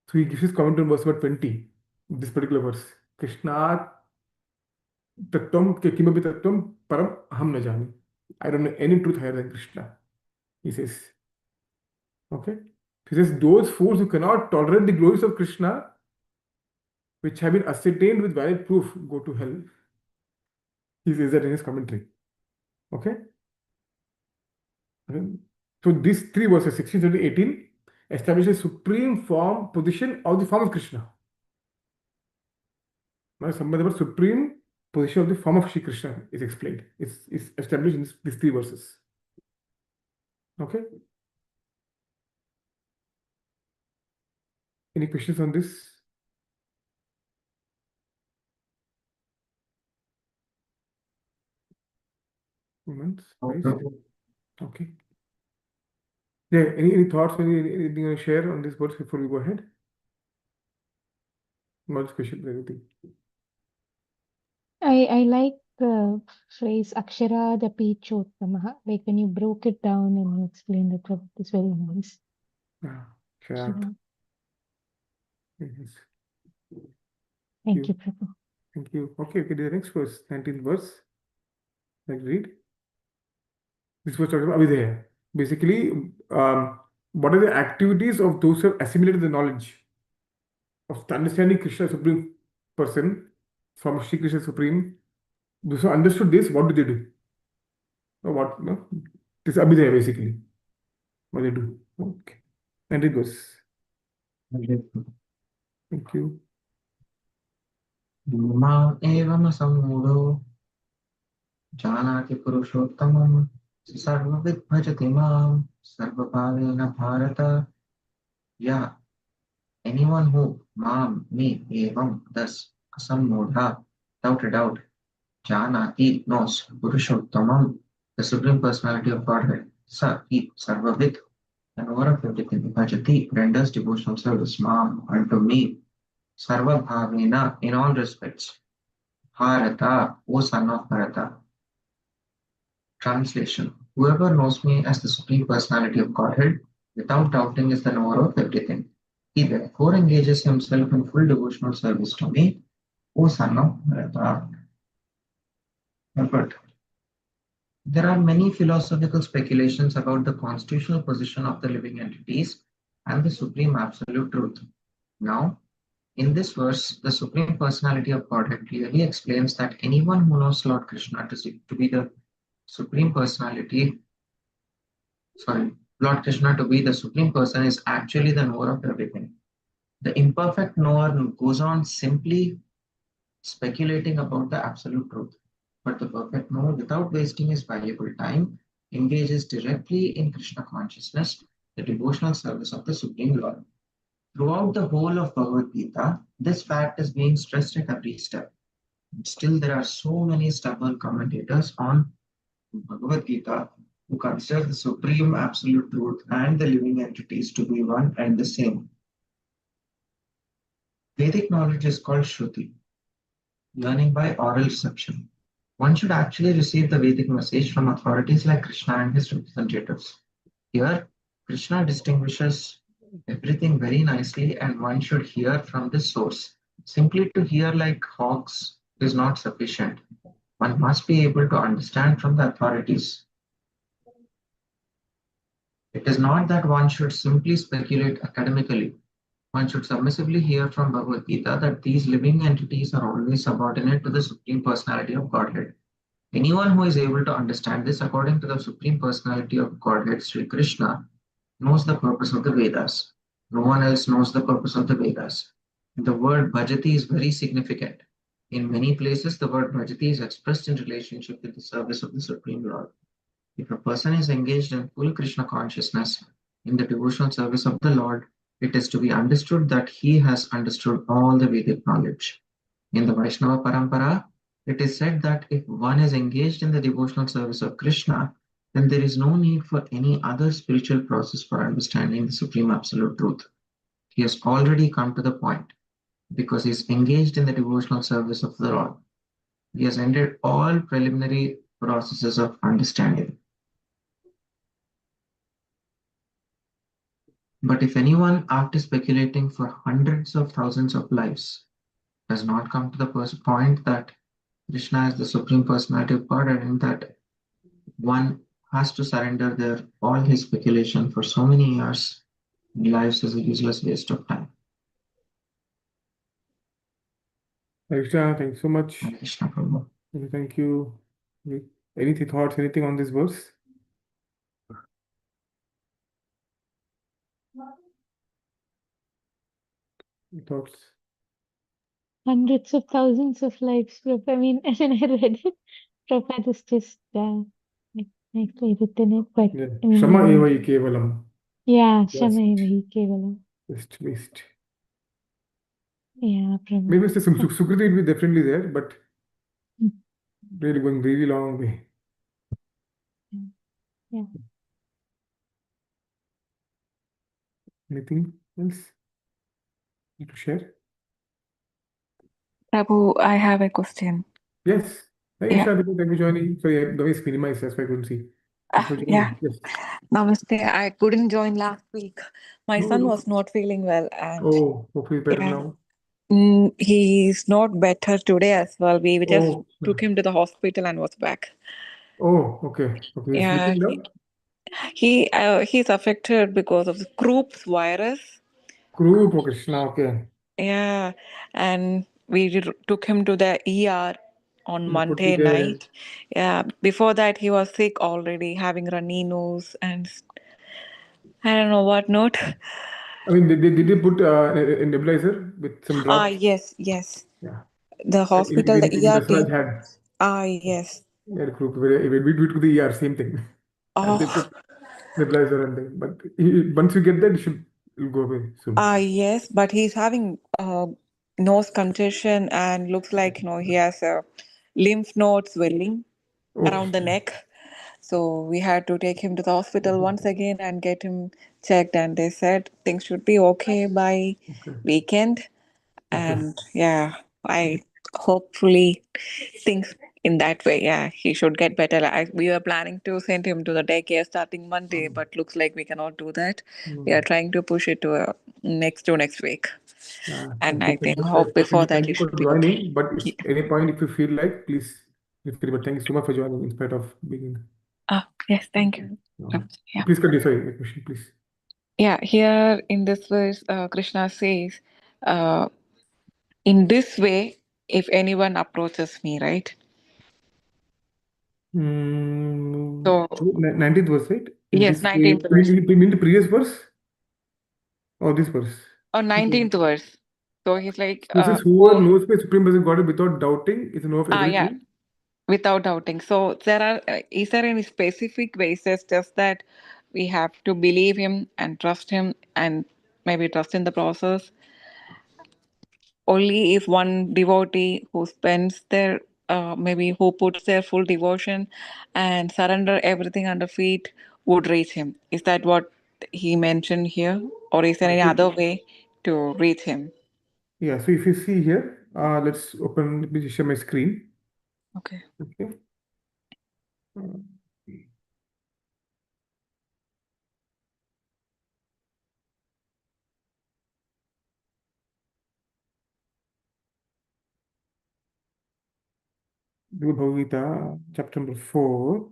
So he gives his comment on verse number 20, this particular verse. Krishna tattvam ke kimapi tattvam param aham na jane. I don't know any truth higher than Krishna, he says. Okay? He says, those fools who cannot tolerate the glories of Krishna, which have been ascertained with valid proof, go to hell. He says that in his commentary. Okay? So these three verses, 16, 17, 18, establish a supreme form, position of the form of Krishna. Somebody about supreme position of the form of Shri Krishna is explained. It's established in these 3 verses. Okay. Any questions on this? Moments, guys? Okay. Yeah. Any thoughts? Anything you want to share on this verse before we go ahead? Not question. Anything. I like the phrase Akshara Dapi Chottamaha. Like when you broke it down and you explained it, Prabhu, it's very nice. Sure. Akshara. Yes. Thank you, Prabhu. Thank you. Okay. The next verse, 19th verse. Let's read. This was talking about Avidya. Basically, what are the activities of those who have assimilated the knowledge of understanding Krishna Supreme Person from Shri Krishna Supreme? Those who understood this, what do they do? Or what? No? This Abhidaya basically. What they do. Okay. And it goes. Thank you. माम् एवम् सम्मूढो जानाति पुरुषोत्तमम् सर्वविद् भजति माम् सर्वभावेन Bharat. Yeah, anyone who me evam thus asammudha, without a doubt, janati knows purushottamam, the supreme personality of Godhead, sa he sarvavid, the knower of everything, bhajati renders devotional service, mam unto me, sarva bhavena in all respects, bharata, O son of Bharata. Translation: whoever knows me as the supreme personality of Godhead without doubting is the knower of everything. He therefore engages himself in full devotional service to me, O son of Bharata. But there are many philosophical speculations about the constitutional position of the living entities and the supreme absolute truth. Now, in this verse, the supreme personality of Godhead clearly explains that anyone who knows Lord Krishna to be the supreme personality, Lord Krishna to be the supreme person is actually the knower of everything. The imperfect knower goes on simply speculating about the absolute truth. But the perfect knower, without wasting his valuable time, engages directly in Krishna consciousness, the devotional service of the Supreme Lord. Throughout the whole of Bhagavad Gita, this fact is being stressed at every step. Still, there are so many stubborn commentators on Bhagavad Gita who consider the supreme absolute truth and the living entities to be one and the same. Vedic knowledge is called Shruti, learning by oral reception. One should actually receive the Vedic message from authorities like Krishna and his representatives. Here, Krishna distinguishes everything very nicely, and one should hear from this source. Simply to hear like hogs is not sufficient. One must be able to understand from the authorities. It is not that one should simply speculate academically. One should submissively hear from Bhagavad Gita that these living entities are always subordinate to the Supreme Personality of Godhead. Anyone who is able to understand this according to the Supreme Personality of Godhead, Sri Krishna, knows the purpose of the Vedas. No one else knows the purpose of the Vedas. The word bhajati is very significant. In many places, the word bhajati is expressed in relationship with the service of the Supreme Lord. If a person is engaged in full Krishna consciousness in the devotional service of the Lord, it is to be understood that he has understood all the Vedic knowledge. In the Vaishnava Parampara, it is said that if one is engaged in the devotional service of Krishna, then there is no need for any other spiritual process for understanding the Supreme Absolute Truth. He has already come to the point because he is engaged in the devotional service of the Lord. He has ended all preliminary processes of understanding. But if anyone, after speculating for hundreds of thousands of lives, does not come to the point that Krishna is the Supreme Personality of God and that one has to surrender all his speculation for so many years, lives is a useless waste of time. Vriksha, thank you so much. Hare Krishna, Prabhu. Thank you. Any thoughts, anything on this verse? Thoughts? hundreds of thousands of lives, Prabhupada. I mean, and then I read it. Prabhupada is just like, nicely written it, but Yeah. I mean, Shama eva hi kevalam. yeah, Just, Shamaevahi Kevalam. just. Yeah, Maybe Prabhupada. some Sukriti will be definitely there, but Mm, really going really long way. yeah. Anything else you to share? Prabhu, I have a question. Yes. Hey, Yeah. Isha, thank you for joining. Sorry, the way it's minimized, that's why I couldn't see. Thanks for Yeah. joining. Yes. Namaste. I couldn't join last week. My No, son no. was not feeling well, and Oh, hopefully better yeah, now. he's not better today as well. We just Oh, took him to the hospital and was back. oh, okay. Okay, he's Yeah, sleeping now? he's affected because of the Krupp's virus. Group, oh Krishna, okay. Yeah, and we took him to the ER on You put me Monday there. night. Yeah, before that he was sick already, having runny nose and I don't know what not. I mean, did they put a nebulizer with some Ah, drops? yes. Yeah. The hospital, the Even ER Dasraj team. had. Ah, yes. Yeah, group. We do it to the ER, same thing. And they Oh, put nebulizer and thing. But once you get that, it'll go away soon. ah, yes. But he's having nose congestion and looks like he has a lymph node swelling Oh, around the neck. So we had to take him to the hospital once again and get him checked. And they said things should be okay by okay. weekend. Okay. And yeah, I hopefully things in that way. Yeah, he should get better. We were planning to send him to the daycare starting Monday, but looks like we cannot do that. We are Mm. trying to push it to next week. And Thank you. I Thank think you. hope before that Thank he you for should be okay. joining. But if Yeah. any point, if you feel like, please feel free. But thank you so much for joining in spite of being. Ah, yes, thank you. Yeah. Please continue. Sorry, my question, please. Yeah, here in this verse, Krishna says, uh, in this way, if anyone approaches me, right? So, 19th verse, right? In yes, this way, 19th verse. you mean the previous verse or this verse? Or 19th verse. So he's like, So it says, whoever knows my supreme person God without doubting is a knower of yeah, everything. without doubting. So is there any specific basis just that we have to believe him and trust him and maybe trust in the process? Only if one devotee who spends their, maybe who puts their full devotion and surrender everything under feet would reach him. Is that what he mentioned here? Or is there any other way to reach him? Yeah, so if you see here, let's open, let me share my screen. Okay. Okay. Bhagavad Gita, chapter number 4.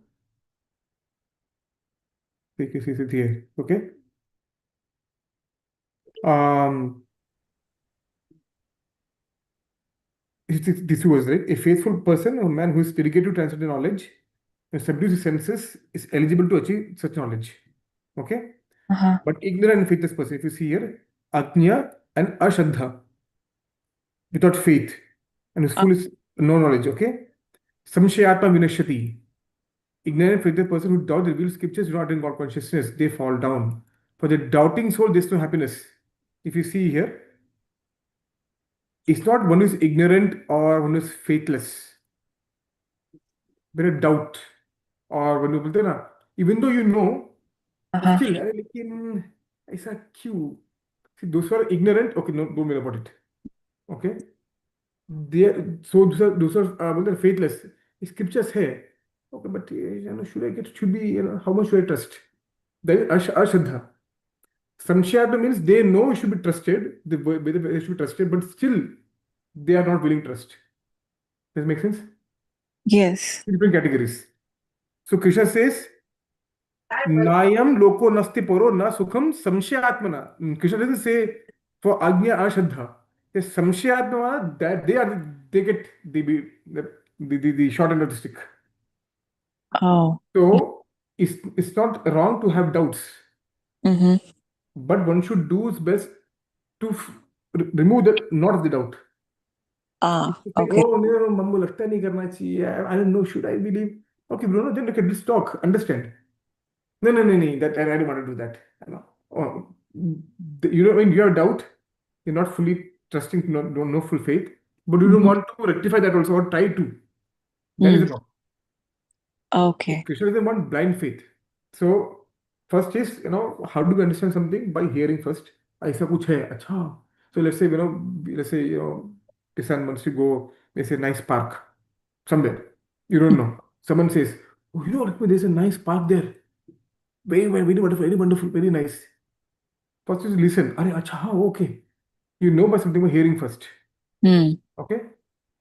You can see it here. Okay. This was right. A faithful person, a man who is dedicated to transcendent knowledge and subdues his senses is eligible to achieve such knowledge. Okay. Uh-huh. But ignorant and faithless person, if you see here, Ajna and Ashadha, without faith, and whose full is no knowledge. Okay. Samshayatma vinashyati. Ignorant and faithless person who doubt the revealed scriptures do not attain God consciousness, they fall down. For the doubting soul, there's no happiness. If you see here, it's not one who is ignorant or one who is faithless. There is doubt. और when you बोलते हैं ना, even though you know, but Uh-huh. still, अरे लेकिन ऐसा क्यों? See, those who are ignorant, okay, no, don't worry about it. Okay, they so those are बोलते हैं faithless. Scriptures है. Okay, but should I get? Should be how much should I trust? That is ashraddha. Samshayatma means they know it should be trusted. They should be trusted, but still they are not willing to trust. Does it make sense? Yes. Different categories. So Krishna says, Nayam loko nasti poro na sukham samshayatmana. Krishna doesn't say for Agnya Ashadha. Yes, samshayatmana, that they get the short end of the stick. Oh. So it's not wrong to have doubts, Mm-hmm. but one should do his best to remove the knot of the doubt. Say, Okay. oh no, mammu lagta nahi karna chahiye. I don't know, should I believe? Okay, bro, no, then okay, let's talk, understand. No, no, no, no, that I don't want to do that. You know, oh, you know, when you have doubt, you're not fully trusting, no full faith, but you don't Mhm. want to rectify that also or try to. That is the Mm. problem. Okay. Krishna doesn't want blind faith. So first is, you know, how do we understand something? By hearing first. ऐसा कुछ है अच्छा. So let's say, you know, let's say, you know, the son wants to go, let's say, nice park somewhere. You don't know. Someone says, oh, you know, there's a nice park there. Very, very, very wonderful, very nice. First is listen. Are acha, okay. You know by something by hearing first. Mm. Okay.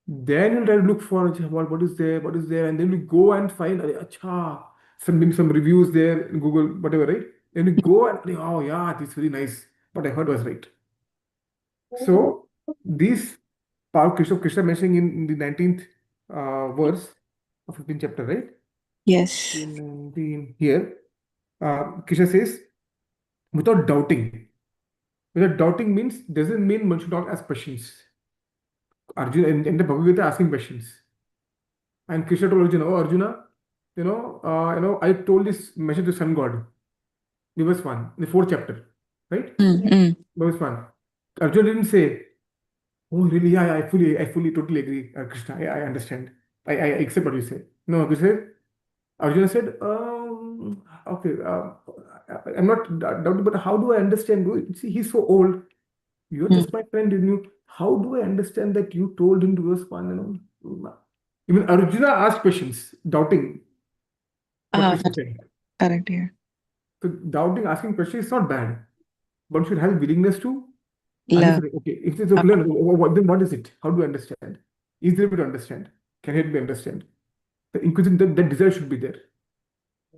Then you'll try to look for what is there, and then you go and find acha, maybe some reviews there in Google, whatever, right? Then you go and oh yeah, this is very nice. What I heard was right. So this part Krishna mentioning in the 19th verse of 15th chapter, right? Yes. In 19 here, Krishna says, without doubting. Without doubting means doesn't mean one should not ask questions. Arjuna in the Bhagavad Gita asking questions. And Krishna told Arjuna, oh Arjuna, I told this message to sun god. The verse 1, the fourth chapter, right? Mm. Mm. Verse 1. Arjuna didn't say, oh really, yeah, I fully totally agree, Krishna, I understand. I accept what you say. No, Arjuna said, okay, I'm not doubting, but how do I understand? See, he's so old. You're Mm. just my friend, and you. How do I understand that you told him to verse 1? Even Arjuna asked questions, doubting what Krishna That's said. correct. Yeah. So doubting, asking questions is not bad. One should have willingness to Love. understand. Okay, if it's okay, learn, then what is it? How do I understand? Is there a way to understand? Can help me understand? The inquisition, that desire should be there,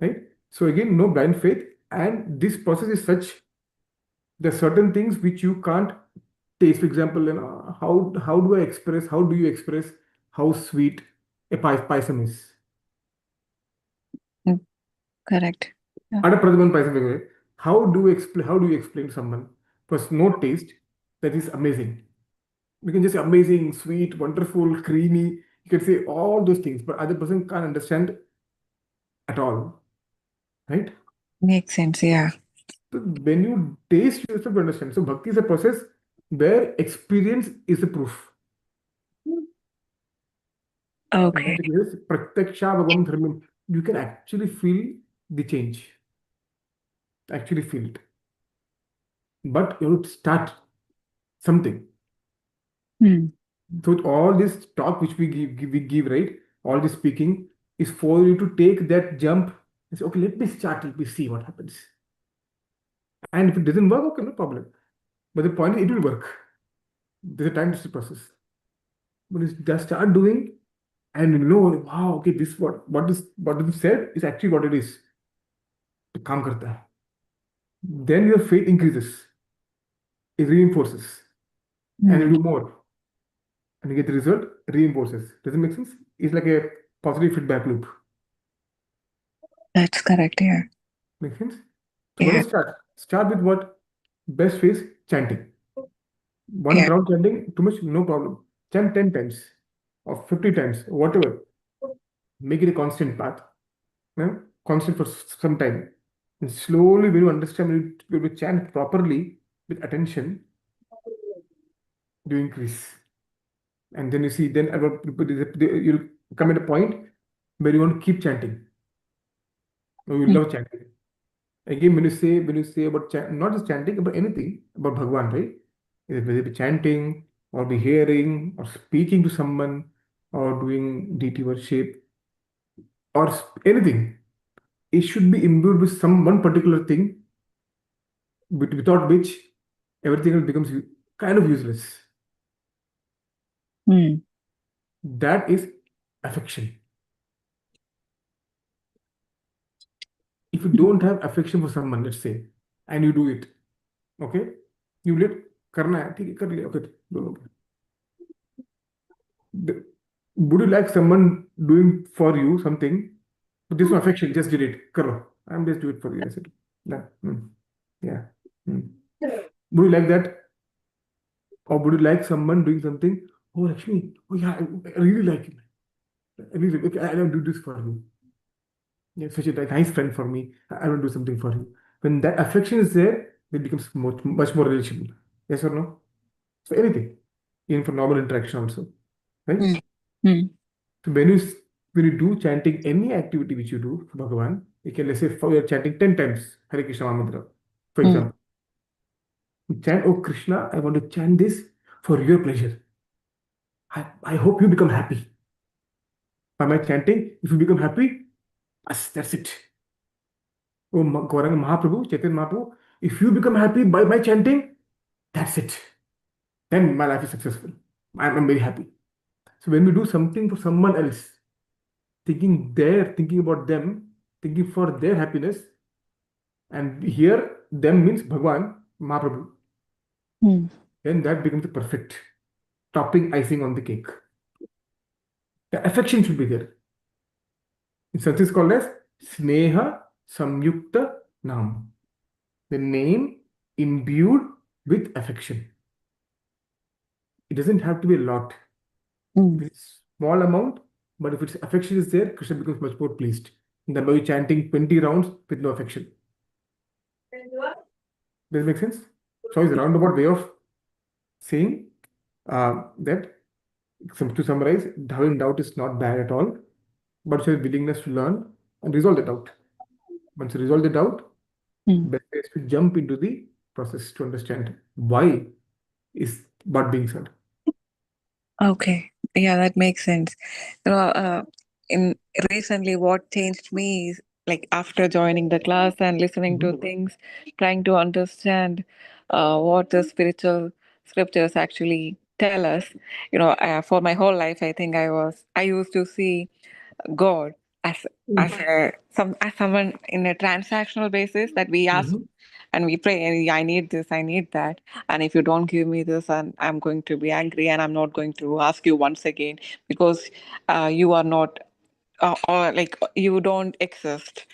right? So again, no blind faith, and this process is such. There are certain things which you can't taste. For example, how do I express? How do you express how sweet a paisam is? Mm. Correct. Yeah. Adapradaman paisam, by the way. How do you explain? How do you explain to someone first no taste that is amazing? We can just say amazing, sweet, wonderful, creamy. You can say all those things, but other person can't understand at all, right? Makes sense. Yeah. So when you taste, you have to understand. So bhakti is a process where experience is the proof. And Okay. that is pratyaksha bhagavan dharmam. You can actually feel the change, actually feel it. But you have to start something. Mm. So all this talk which we give, right? All this speaking is for you to take that jump and say, okay, let me start, let me see what happens. And if it doesn't work, okay, no problem. But the point is, it will work. There's a time to process. But you just start doing, and you know, wow, okay, this what is said is actually what it is. तो काम करता है. Then your faith increases, it reinforces, and you Mm. do more, and you get the result, reinforces. Does it make sense? It's like a positive feedback loop. That's correct. Yeah. Make sense? So what Yeah. is start? Start with what? Best phase chanting. One Yeah. round chanting, too much, no problem. Chant 10 times or 50 times, whatever. Make it a constant path. Constant for some time. And slowly, when you understand, when you chant properly with attention, you increase. And then you see, then you'll come at a point where you want to keep chanting. Or you Mm. love chanting. Again, when you say about not just chanting, about anything about Bhagwan, right? Whether it be chanting or be hearing or speaking to someone or doing deity worship or anything, it should be imbued with some one particular thing without which everything else becomes kind of useless. Mm. That is affection. If you don't have affection for someone, let's say, and you do it, okay, you let करना है ठीक है कर लिया okay दोनों would you like someone doing for you something but there's no affection just did it karo I'm just do it for you I said that yeah would you like that or would you like someone doing something Oh, Lakshmi, oh yeah, I really like him. I really, okay, I'll do this for you. Yeah, such a nice friend for me. I will do something for you. When that affection is there, it becomes much more relatable. Yes or no? So anything, even for normal interaction also, right? Mm. Mm. So when you do chanting any activity which you do for Bhagavan, you can, let's say for you're chanting 10 times Hare Krishna Mantra, for Mm. example. You chant, oh Krishna, I want to chant this for your pleasure. I hope you become happy. By my chanting, if you become happy, that's it. Oh Gauranga Mahaprabhu, Chaitanya Mahaprabhu, if you become happy by my chanting, that's it. Then my life is successful. I'm very happy. So when we do something for someone else, thinking about them, thinking for their happiness, and here them means Bhagwan, Mahaprabhu, Mm. then that becomes the perfect topping icing on the cake. The affection should be there. In Sanskrit, it's called as Sneha Samyukta Nam. The name imbued with affection. It doesn't have to be a lot. Mm. If it's small amount, but if its affection is there, Krishna becomes much more pleased than by chanting 20 rounds with no affection. Does it make sense? So it's a roundabout way of saying that, to summarize, having doubt is not bad at all, but it's a willingness to learn and resolve the doubt. Once you resolve the doubt, Mm. best is to jump into the process to understand why is what being said. Okay. Yeah, that makes sense. In recently, what changed me is like after joining the class and listening to Mhm. things, trying to understand what the spiritual scriptures actually tell us. For my whole life, I think I used to see God as as someone in a transactional basis that we ask Mhm. and we pray, and I need this, I need that, and if you don't give me this, and I'm going to be angry, and I'm not going to ask you once again because you are not or like you don't exist.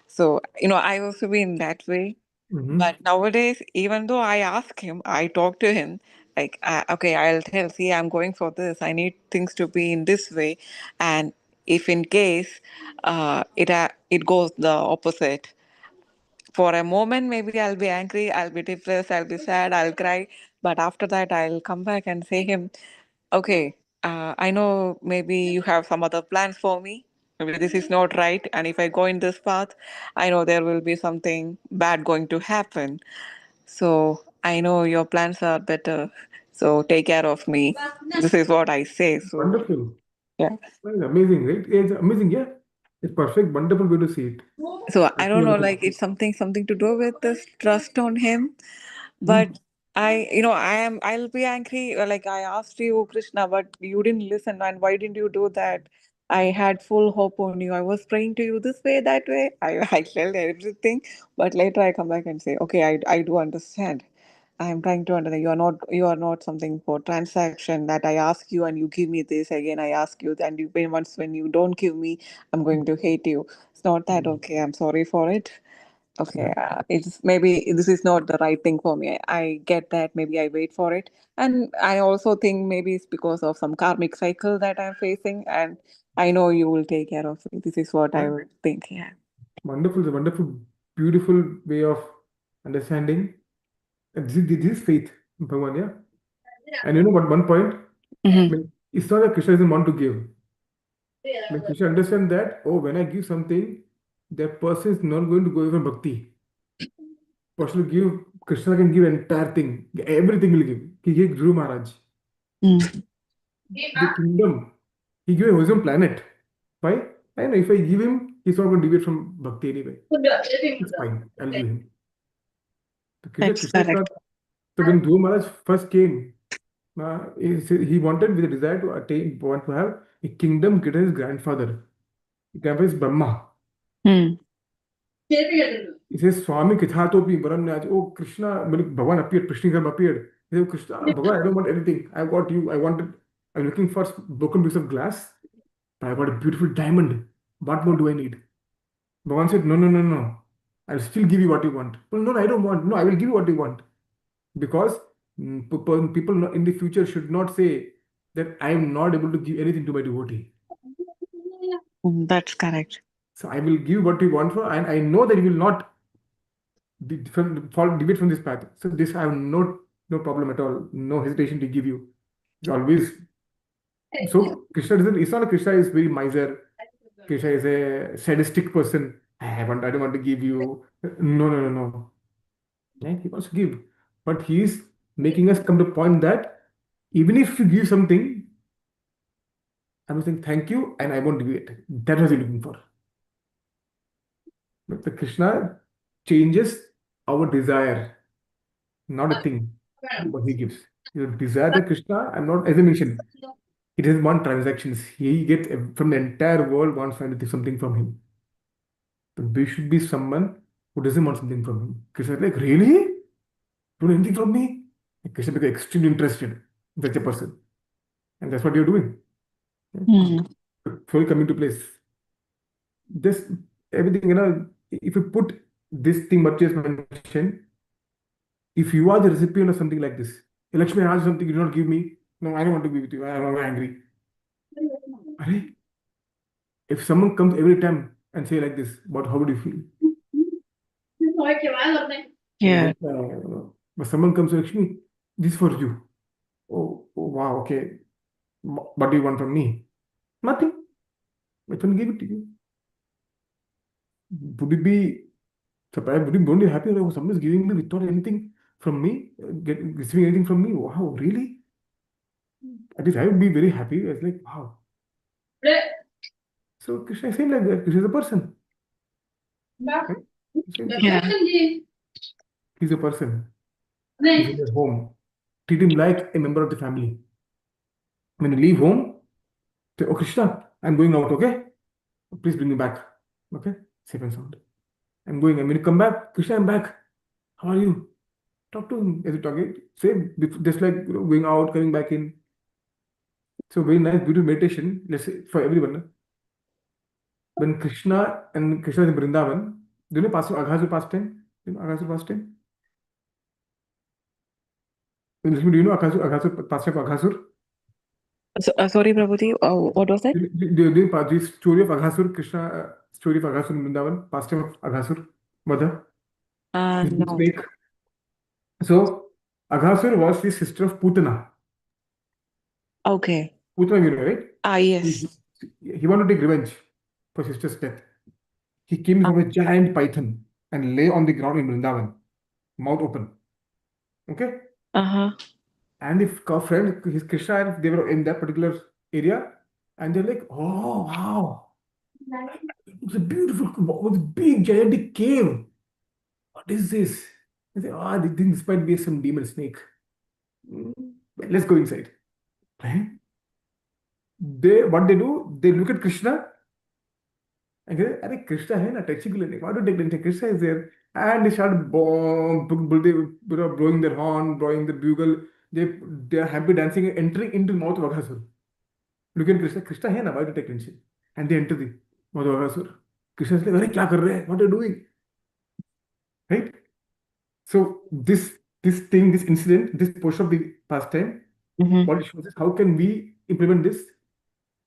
So I also be in that way. Mhm. But nowadays, even though I ask him, I talk to him, like, okay, I'll tell, see, I'm going for this. I need things to be in this way. And if in case it goes the opposite, for a moment, maybe I'll be angry, I'll be depressed, I'll be sad, I'll cry. But after that, I'll come back and say him, okay, I know maybe you have some other plans for me. Maybe this is not right. And if I go in this path, I know there will be something bad going to happen. So I know your plans are better. So take care of me. This is what I say. So Wonderful. yeah. Well, amazing, right? It's amazing, yeah. It's perfect, wonderful way to see it. So I That's don't know, wonderful. like it's something to do with this trust on him. But Mhm. I'll be angry. Like I asked you, Krishna, but you didn't listen. And why didn't you do that? I had full hope on you. I was praying to you this way, that way. I felt everything. But later I come back and say, okay, I do understand. I'm trying to understand. You are not something for transaction that I ask you and you give me this again. I ask you, and when you don't give me, I'm going to hate you. It's not that. Mhm. Okay, I'm sorry for it. Yeah. Okay, it's maybe this is not the right thing for me. I get that. Maybe I wait for it, and I also think maybe it's because of some karmic cycle that I'm facing, and I know you will take care of me. This is what I Yeah. would think. Yeah. Wonderful, the wonderful, beautiful way of understanding. And this is faith, Bhagwan, yeah. And you know what? One point, I Mm-hmm. mean, it's not that Krishna doesn't want to give. Like Krishna understand that, oh, when I give something, that person is not going to go away from bhakti. Person will give, Krishna can give entire thing, everything will give. He gave Guru Maharaj, Mm. the kingdom. He gave his own planet. Why? I know if I give him, he's not going to deviate from bhakti anyway. It's fine. I'll give him. So That's Krishna is not. correct. So when Dhruva Maharaj first came, he wanted with a desire to want to have a kingdom given his grandfather. His grandfather is Brahma. Hmm. He says, Swami Kithatopi Varamnyaj. Oh, Krishna, when Bhagavan appeared, Krishna appeared. He said, Krishna, Bhagavan, I don't want anything. I got you. I'm looking for broken piece of glass. But I got a beautiful diamond. What more do I need? Bhagavan said, no, no, no, no. I'll still give you what you want. Well, no, no, I don't want. No, I will give you what you want. Because people in the future should not say, that I am not able to give anything to my devotee. That's correct. So I will give what you want for, and I know that you will not deviate from this path. So this I have no problem at all, no hesitation to give you. It's always so Krishna doesn't. It's not like Krishna is very miser. Krishna is a sadistic person. I don't want to give you. No. Yeah, he wants to give, but he is making us come to a point that even if you give something, I'm saying thank you and I won't do it. That was he looking for. But the Krishna changes our desire, not a thing, what he gives. You desire the Krishna, I'm not, as I mentioned, it doesn't want transactions. He gets from the entire world wants something from him. So we should be someone who doesn't want something from him. Krishna is like, really? You don't want anything from me? And Krishna becomes extremely interested in such a person. And that's what you're doing. Hmm. Slowly coming to place. This everything, if you put this thing what you just mentioned, if you are the recipient of something like this, Lakshmi asked something, you do not give me. No, I don't want to be with you. I am angry. Arey, if someone comes every time and say like this, how would you feel? Yeah. But someone comes to Lakshmi, this for you. Oh, wow, okay. What do you want from me? Nothing. I can give it to you. Would it be surprised? Would you be happy that someone is giving me without anything from me, receiving anything from me? Wow, really? At least I would be very happy. It's like, wow. So Krishna is saying like that. Krishna is a person. Right? Yeah. He's a person. He's in your home. Treat him like a member of the family. When you leave home, say, oh Krishna, I'm going out, okay? Please bring me back. Okay? Safe and sound. I'm going. And when you come back, Krishna, I'm back. How are you? Talk to him. As you talking, say just like going out, coming back in. So very nice, beautiful meditation. Let's say for everyone. When Krishna and Krishna is in Vrindavan, do you know Aghasur pastime? Do you know Aghasur pastime? Lakshmi, do you know Aghasur pastime of Aghasur? So, sorry, Prabhuji, what was that? Do you know the story of Aghasur, Krishna story of Aghasur in Vrindavan, pastime of Aghasur, mother? No. Snake. So Aghasur was the sister of Putana. Okay. Putana, you know, right? Yes. He wanted to take revenge for his sister's death. He came from a giant python and lay on the ground in Vrindavan, mouth open. Okay? Uh-huh. And if friend, his Krishna, and they were in that particular area, and they're like, oh, wow, it's a beautiful, big, gigantic cave. What is this? They say, this might be some demon snake. Let's go inside. Right? What they do, they look at Krishna and say, Arey, Krishna hai na, touching clinic. Why do you take attention? Krishna is there. And they start blowing their horn, blowing the bugle. They are happy dancing, entering into the mouth of Aghasur. Look at Krishna. Krishna hai na, why do you take attention? And they enter the mouth of Aghasur. Krishna is like, Arey, kya kar rahe? What are you doing? Right? So this thing, this incident, this portion of the pastime, what it shows is how can we implement this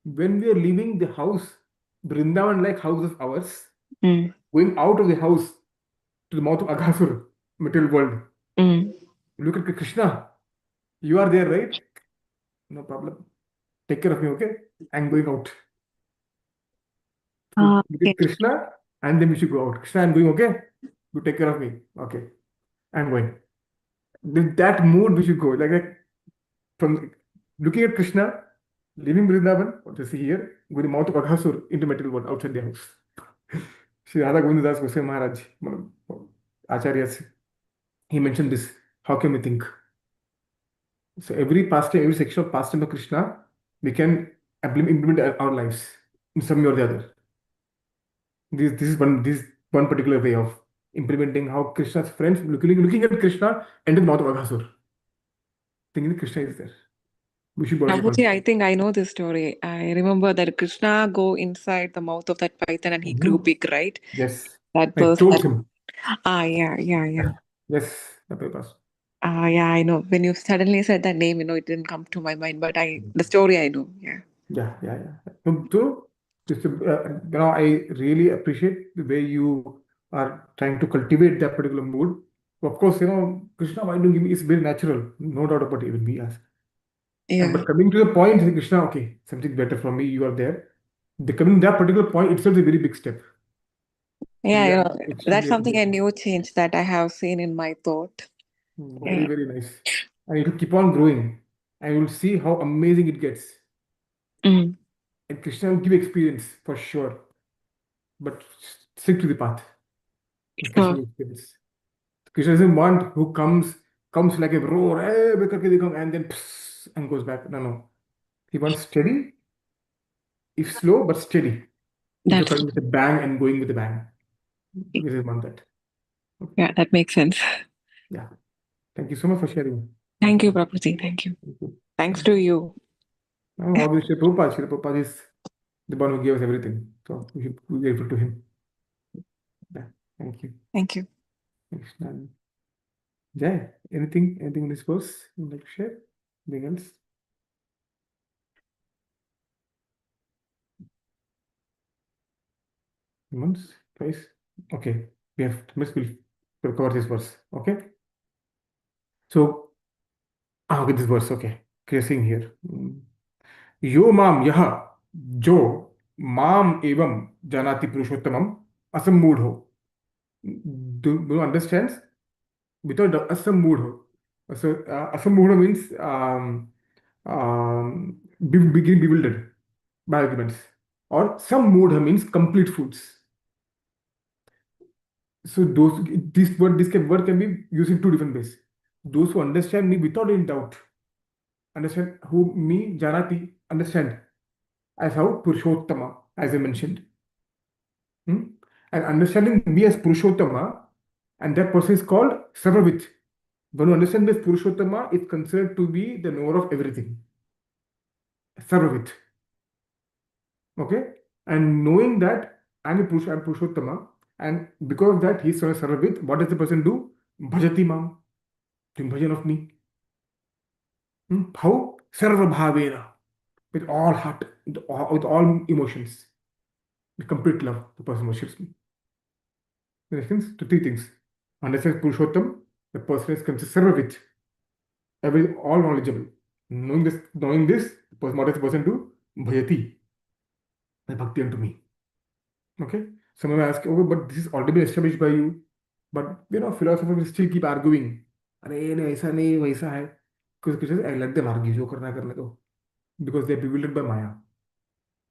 when we are leaving the house, Vrindavan like house of ours, going out of the house to the mouth of Aghasur, material world. Look at Krishna. You are there, right? No problem. Take care of me, okay? I'm going out. So look at Krishna, and then we should go out. Krishna, I'm going, okay? You take care of me. Okay. I'm going. With that mood, we should go. Like from looking at Krishna, leaving Vrindavan, what you see here, going to the mouth of Aghasur into material world outside the house. Sri Radha Govindas Goswami Maharaj, Acharyas, he mentioned this. How can we think? So every pastime, every section of pastime of Krishna, we can implement our lives in some way or the other. This is one particular way of implementing how Krishna's friends looking at Krishna and the mouth of Aghasur, thinking that Krishna is there. We should Prabhuji, I think I know this story. I remember that Krishna go inside the mouth of that python and he grew big, right? Yes. That I person. choked him. Yeah. Yes, that way passed. Yeah, I know. When you suddenly said that name, it didn't come to my mind, but the story I know. Yeah. Yeah. So I really appreciate the way you are trying to cultivate that particular mood. Of course, Krishna, why don't give me? It's very natural, no doubt about it. Even we ask. Yeah. But coming to the point, Krishna, okay, something better from me. You are there. The coming that particular point itself is a very big step. Yeah, We are that's extremely something a appreciative. new change that I have seen in my thought. Very, very nice. And it will keep on growing. And you'll see how amazing it gets. Mm. And Krishna will give experience for sure. But stick to the path. And Krishna Sure. will experience. Krishna doesn't want who comes like a roar, "Hey, मैं करके दिखाऊं," and then and goes back. No. He wants steady, if slow, but steady. Instead of That's coming with a bang and going with a bang. He doesn't want that. Okay. Yeah, that makes sense. Yeah. Thank you so much for sharing. Thank you, Prabhuji. Thank you. Thank you. Thanks to you. Now, obviously, Srila Prabhupada is the one who gave us everything. So we should be grateful to him. Yeah. Thank you. Thank you. Next time. Jay, anything in this verse you'd like to share? Anything else? Once, twice. Okay. We have we'll cover this verse. Okay. So, okay, this verse. Okay. Seeing here. यो माम यह जो माम एवं जानाति पुरुषोत्तमम असमूढ़ो. Do you understand? Without the asamudho. So asamudho means begin bewildered by arguments. Or some mudha means complete fools. So this word can be used in two different ways. Those who understand me without any doubt, understand who me janati, understand as how Purushottama, as I mentioned. And understanding me as Purushottama, and that person is called Sarvavit. When you understand this Purushottama, it's considered to be the knower of everything. Sarvavit. Okay? And knowing that I'm Purushottama, and because of that he's Sarvavit, what does the person do? Bhajati mam. Doing bhajan of me. How? Sarvabhavena. With all heart, with all emotions. With complete love, the person worships me. In essence, to three things. Understands Purushottam, the person is considered Sarvavit. All knowledgeable. Knowing this, what does the person do? Bhajati. My bhakti unto me. Okay? Someone will ask, okay, but this is already been established by you. But philosophers will still keep arguing. अरे नहीं ऐसा नहीं वैसा है. Because I let them argue, जो करना करने दो. Because they are bewildered by Maya.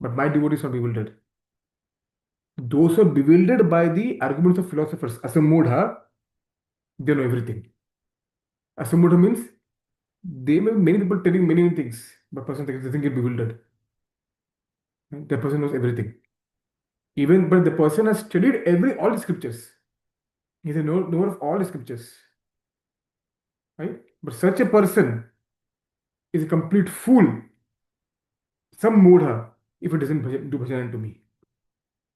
But my devotee is not bewildered. Those who are bewildered by the arguments of philosophers, asamudha, they know everything. Asamudha means they may many people telling many things, but person doesn't get bewildered. The person knows everything. But the person has studied all the scriptures. He's a knower of all the scriptures. Right? But such a person is a complete fool. Some mudha if it doesn't do bhajan to me.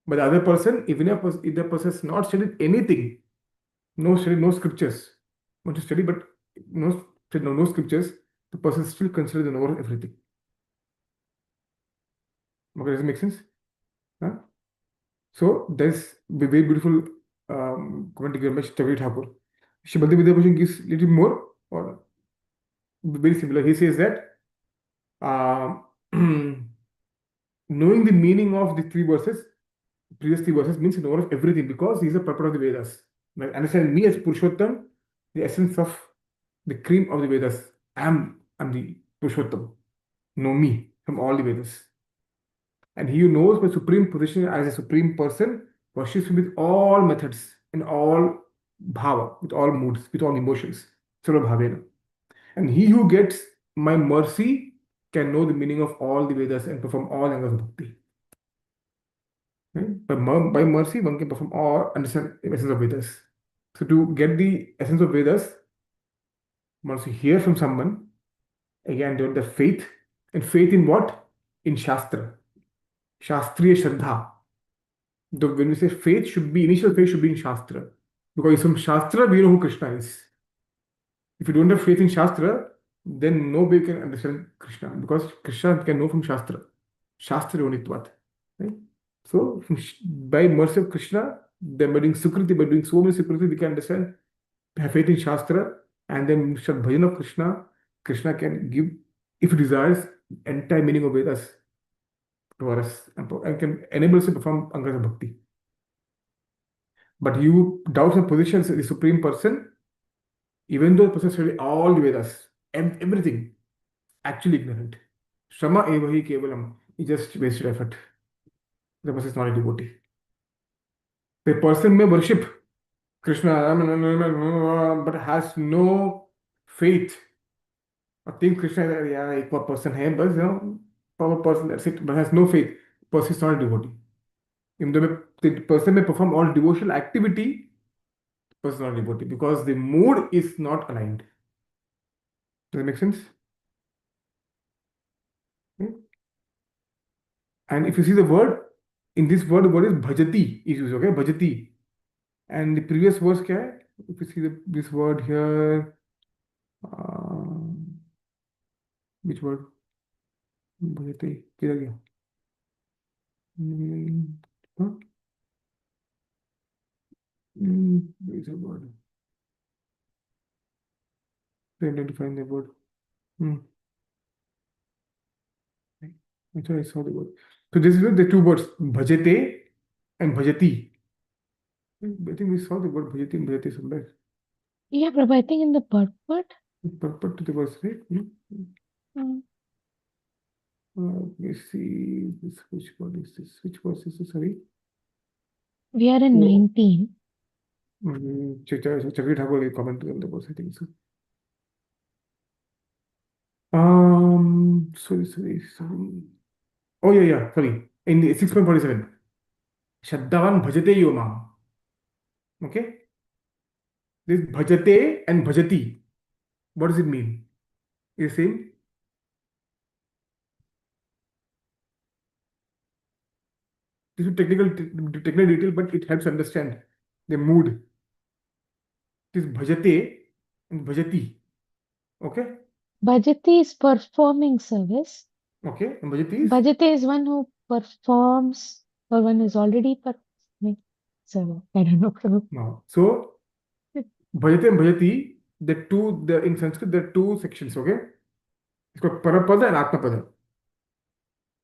But the other person, even if the person has not studied anything, no scriptures, want to study, but no scriptures, the person is still considered the knower of everything. Okay, does it make sense? Huh? So there's a very beautiful comment given by Chavi Thakur. Shibandi Vidyabhushan gives a little more, or very similar. He says that knowing the meaning of the previous three verses means knower of everything because he is the purport of the Vedas. Like, understand me as Purushottam, the essence of the cream of the Vedas. I'm the Purushottam. Know me from all the Vedas. And he who knows my supreme position as a supreme person worships me with all methods, in all bhava, with all moods, with all emotions. Sarva bhavena. And he who gets my mercy can know the meaning of all the Vedas and perform all angas of bhakti. Right? By mercy, one can perform all understand the essence of Vedas. So to get the essence of Vedas, once you hear from someone, again, develop the faith. And faith in what? In Shastra. Shastriya Shraddha. When we say faith, initial faith should be in Shastra. Because from Shastra, we know who Krishna is. If you don't have faith in Shastra, then nobody can understand Krishna, because Krishna can know from Shastra. Shastra Yonitvat. Right? So, by mercy of Krishna, then by doing Sukriti, by doing so many Sukriti, we can understand, have faith in Shastra, and then Shad Bhajan of Krishna. Krishna can give, if he desires, entire meaning of Vedas to us, and can enable us to perform Angasa Bhakti. But you doubt the positions of the Supreme Person, even though the person studied all the Vedas and everything, actually ignorant. Shama evahi kevalam. He just wasted effort. The person is not a devotee. The person may worship Krishna, but has no faith. I think Krishna is a person, hai, but power person, that's it, but has no faith. Person is not a devotee. Even though the person may perform all devotional activity, person is not a devotee, because the mood is not aligned. Does that make sense? Hmm? And if you see the word, in this word, the word is bhajati is used, okay? Bhajati. And the previous verse, kya hai? If you see this word here, which word? Bhajati. किधर गया? Huh? Where is the word? Trying to find the word. I thought I saw the word. So this is the two words, bhajate and bhajati. I think we saw the word bhajati and bhajati somewhere. Yeah, Prabhu, I think in the purport. Purport to the verse, right? Mm. Let me see this. Which word is this? Which verse is this? Sorry. We are in Oh. 19. Chakri Thakur will comment on the verse, I think so. Sorry. Oh, yeah, sorry. In the 6.47. Shaddavan bhajate yomam. Okay? This bhajate and bhajati. What does it mean? Is the same? This is technical detail, but it helps understand the mood. It is bhajate and bhajati. Okay? Bhajati is performing service. Okay? And bhajati is? Bhajate is one who performs, or one who is already performing service. I don't know, Prabhu. No. So, bhajate and bhajati, in Sanskrit, there are two sections, okay? It's called Parapada and Atmapada.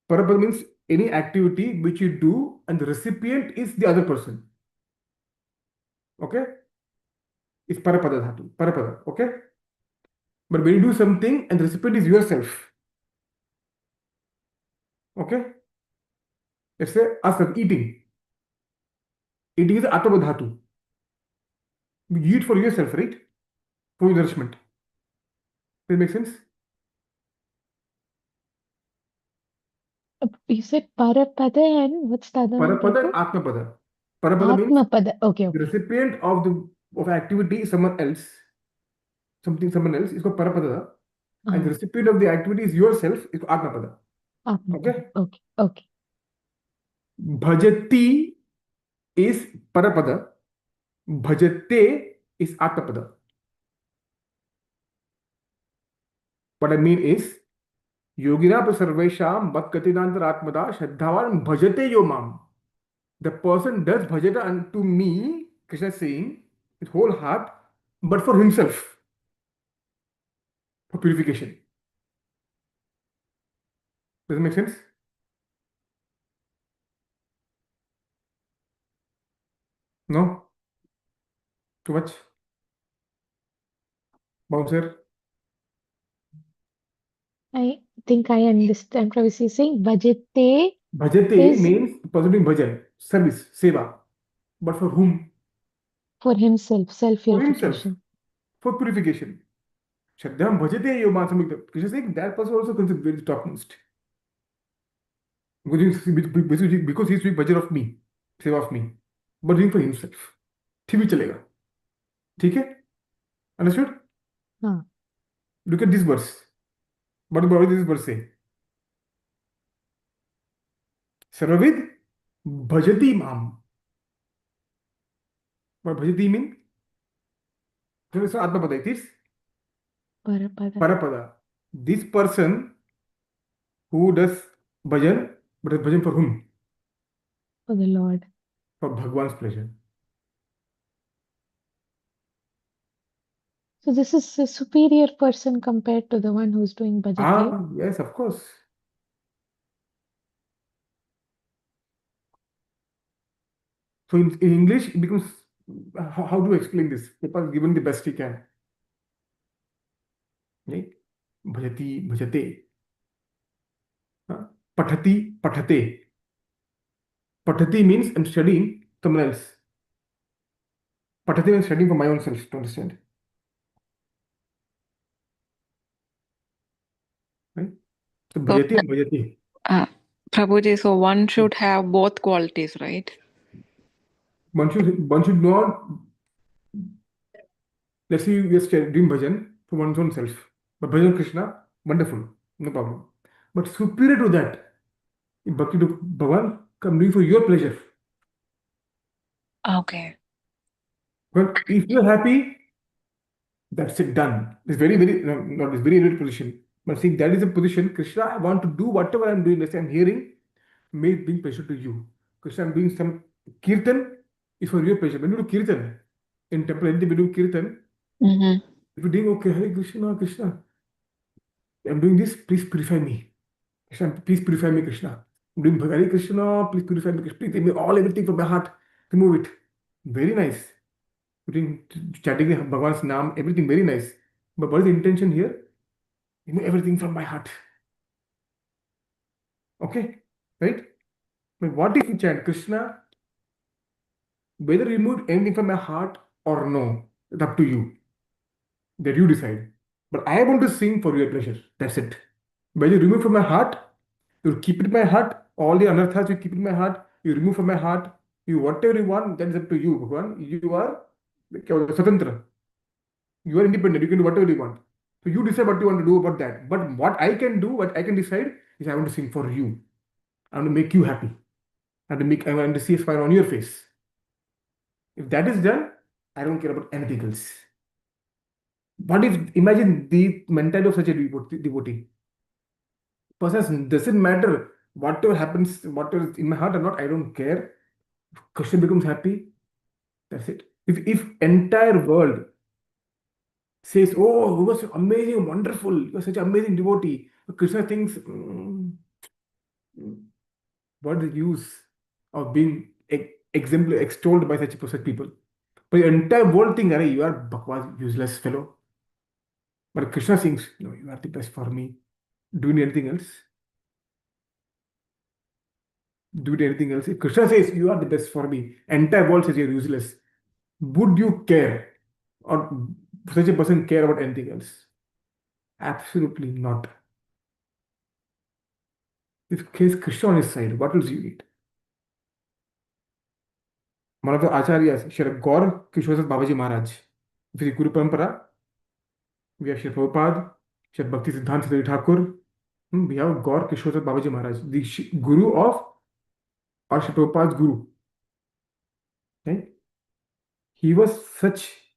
Parapada means any activity which you do and the recipient is the other person. Okay? It's Parapada dhatu. Parapada. Okay? But when you do something and the recipient is yourself. Okay? Let's say asam, eating. Eating is Atmapada dhatu. You eat for yourself, right? For your nourishment. Does that make sense? You said Parapada and what's the other one, Parapada and Prabhu? Atmapada. Parapada means Atmapada. Okay. the recipient of activity is someone else. Someone else is called Parapada. And the recipient of the activity is yourself, is called Atmapada. Atmapada. Okay? Okay. Bhajati is Parapada. Bhajate is Atmapada. What I mean is, Yogina Sarvesham Bhakkatinantar Atmada Shraddhavan Bhajate Yomam. The person does bhajata unto me, Krishna is saying, with whole heart, but for himself, for purification. Does it make sense? No? Too much? Bouncer? I think I understand. Prabhu is saying Bhajate Bhajate is means person doing bhajan, service, seva. But for whom? for himself, For himself. self-purification. For purification. Shraddham bhajate yoma samyukta. Krishna is saying that person also considered very topmost. Because he's doing bhajan of me, seva of me. But doing for himself. ठीक भी चलेगा. ठीक है? Understood? हाँ. Look at this verse. What does this verse say? Sarvavid bhajati mam. What bhajati mean? So Atmapada it is. Parapada. Parapada. This person who does bhajan, but does bhajan for whom? For the Lord. For Bhagwan's pleasure. So this is a superior person compared to the one who's doing bhajan. Yes, of course. So in English, it becomes, how do you explain this? People are given the best he can. Right? Bhajati, bhajate. Pathati, pathate. Pathati means I'm studying someone else. Pathati means studying for my own self, to understand. Right? So So, bhajati and bhajati. Prabhuji, so one should have both qualities, right? One should not, let's say we are doing bhajan for one's own self. But bhajan Krishna, wonderful, no problem. But superior to that, in Bhakti to Bhavan, come doing for your pleasure. Okay. Well, if you're happy, that's it, done. It's very, very, no, not this very rare position. But see, that is a position, Krishna, I want to do whatever I'm doing, let's say I'm hearing, may it bring pleasure to you. Krishna, I'm doing some kirtan, is for your pleasure. When you do kirtan, in temple, anything we do kirtan, Mm-hmm. if you're doing, okay, Hare Krishna, Krishna, I'm doing this, please purify me. Krishna, please purify me, Krishna. I'm doing Hare Krishna, please purify me, Krishna. Please take me all everything from my heart, remove it. Very nice. Putting, chanting Bhagwan's name, everything very nice. But what is the intention here? Remove everything from my heart. Okay, right? But what if you chant Krishna, whether you remove anything from my heart or no, it's up to you. That you decide. But I want to sing for your pleasure. That's it. Whether you remove from my heart, you keep it in my heart. All the anarthas you keep it in my heart. You remove from my heart. You whatever you want, that is up to you, Bhagwan. You are Swatantra. You are independent. You can do whatever you want. So you decide what you want to do about that. But what I can do, what I can decide is I want to sing for you. I want to make you happy. I want to see a smile on your face. If that is done, I don't care about anything else. What if, imagine the mentality of such a devotee. Person doesn't matter whatever happens, whatever is in my heart or not, I don't care. Krishna becomes happy, that's it. If entire world says, oh, you were so amazing, wonderful, you are such an amazing devotee, Krishna thinks, what is the use of being extolled by such people? But the entire world thinks, Arey, you are bakwas, useless fellow. But Krishna thinks, no, you are the best for me. Do you need anything else? Do you need anything else? If Krishna says, you are the best for me, entire world says you're useless, would you care? Or such a person care about anything else? Absolutely not. If case Krishna on his side, what else you need? One of the acharyas, Shri Gaur Kishore Babaji Maharaj, if it's Guru Parampara, we have Shri Prabhupada, Shri Bhakti Siddhanta Saraswati Thakur, we have Gaur Kishore Babaji Maharaj, the Guru of, or Shri Prabhupada's Guru. Right? He was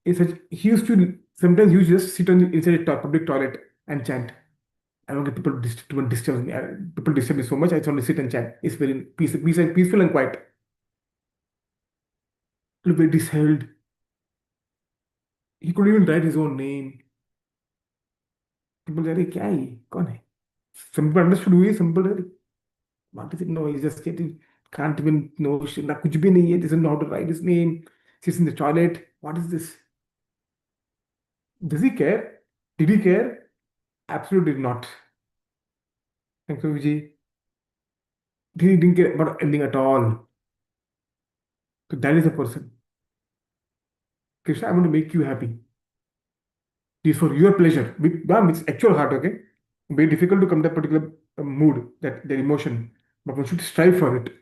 he used to, sometimes he used to just sit inside a public toilet and chant. I don't get people disturb me. People disturb me so much. I just want to sit and chat. It's very peaceful and quiet. Look very disheld. He couldn't even write his own name. People say, "क्या है? कौन है?" Some people understood who he is. Some people say, "What is it? No, he's just getting, can't even know. ना कुछ भी नहीं है. Doesn't know how to write his name. Sits in the toilet. What is this?" Does he care? Did he care? Absolutely not. Thank you, Vijay. He didn't care about anything at all. So that is a person. Krishna, I want to make you happy. It is for your pleasure. It's actual heart, okay? Very difficult to come to that particular mood, that emotion. But one should strive for it.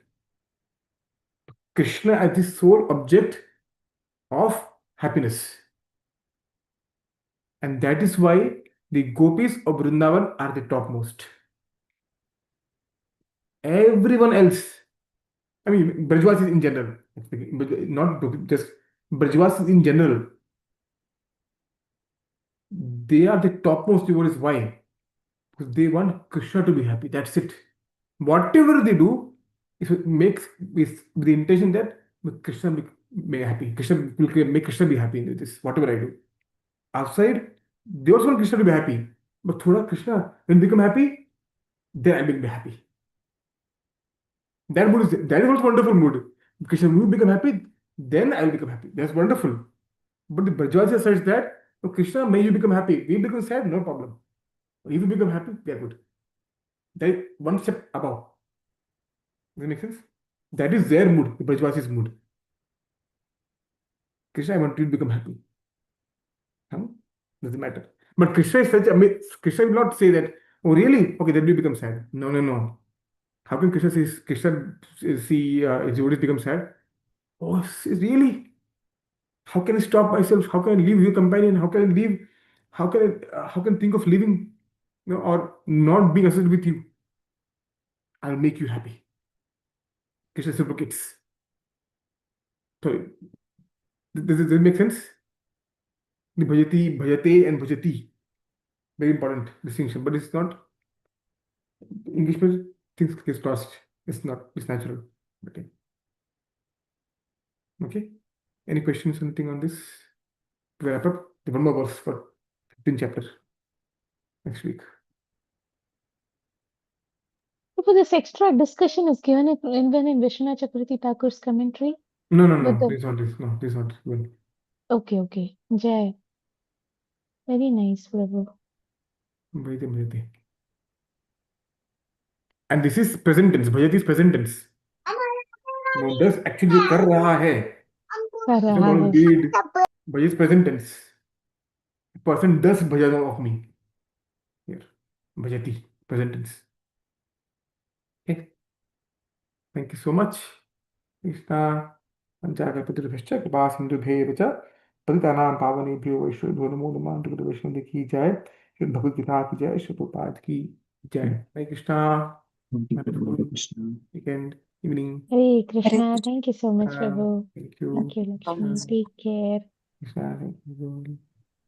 Krishna as the sole object of happiness. And that is why the gopis of Vrindavan are the topmost. Everyone else, I mean, Brajvasis in general, not just Brajvasis in general, they are the topmost devotees. Why? Because they want Krishna to be happy. That's it. Whatever they do, it makes with the intention that Krishna be happy. Krishna will make Krishna be happy in this. Whatever I do outside, they also want Krishna to be happy. But thoda Krishna, when become happy, then I will be happy. That is also wonderful mood. Krishna will become happy, then I will become happy. That's wonderful. But the Brajvasis says that, oh, Krishna, may you become happy. We become sad, no problem. If you become happy, we are good. That is one step above. Does that make sense? That is their mood, the Brajvasis mood. Krishna, I want you to become happy. Huh? Doesn't matter. But Krishna is such a Krishna will not say that, oh really? Okay, then we become sad. No, no, no. How can Krishna see devotees become sad? Oh, really? How can I stop myself? How can I leave your companion? How can I leave? How can I think of living, or not being associated with you? I'll make you happy. Krishna reciprocates. So, does it make sense? The bhajati, bhajate, and bhajati. Very important distinction, but it's not. English things get lost. It's not. It's natural. Okay. Okay. Any questions? Anything on this? To wrap up, the one more verse for 15th chapter next week. So this extra discussion is given in Vishwanath Chakravarti Thakur's commentary. No, With this is not this. No, this is not good. Okay. Jai. Very nice, Prabhu. Bhajate, bhajate. And this is present tense. Bhajati is present tense. वो does actually जो कर रहा है, कर doesn't रहा want है. to read. Bhajati is present tense. The person does bhajana of me. Here, bhajati, present tense. Okay. Thank you so much. Krishna, पंचाकल्पतरुभ्यश्च कृपा सिन्धुभ्येव च पतितानां पावनेभ्यो वैष्णवेभ्यो नमो नमः। गुरु वैष्णव की जय, श्री भगवद गीता की जय, श्री प्रभुपाद की जय। हरे Krishna. Weekend, evening. Hare Krishna. Thank you so much, Prabhu. Thank you. Okay, Lakshmi. Take care. Krishna, thank you.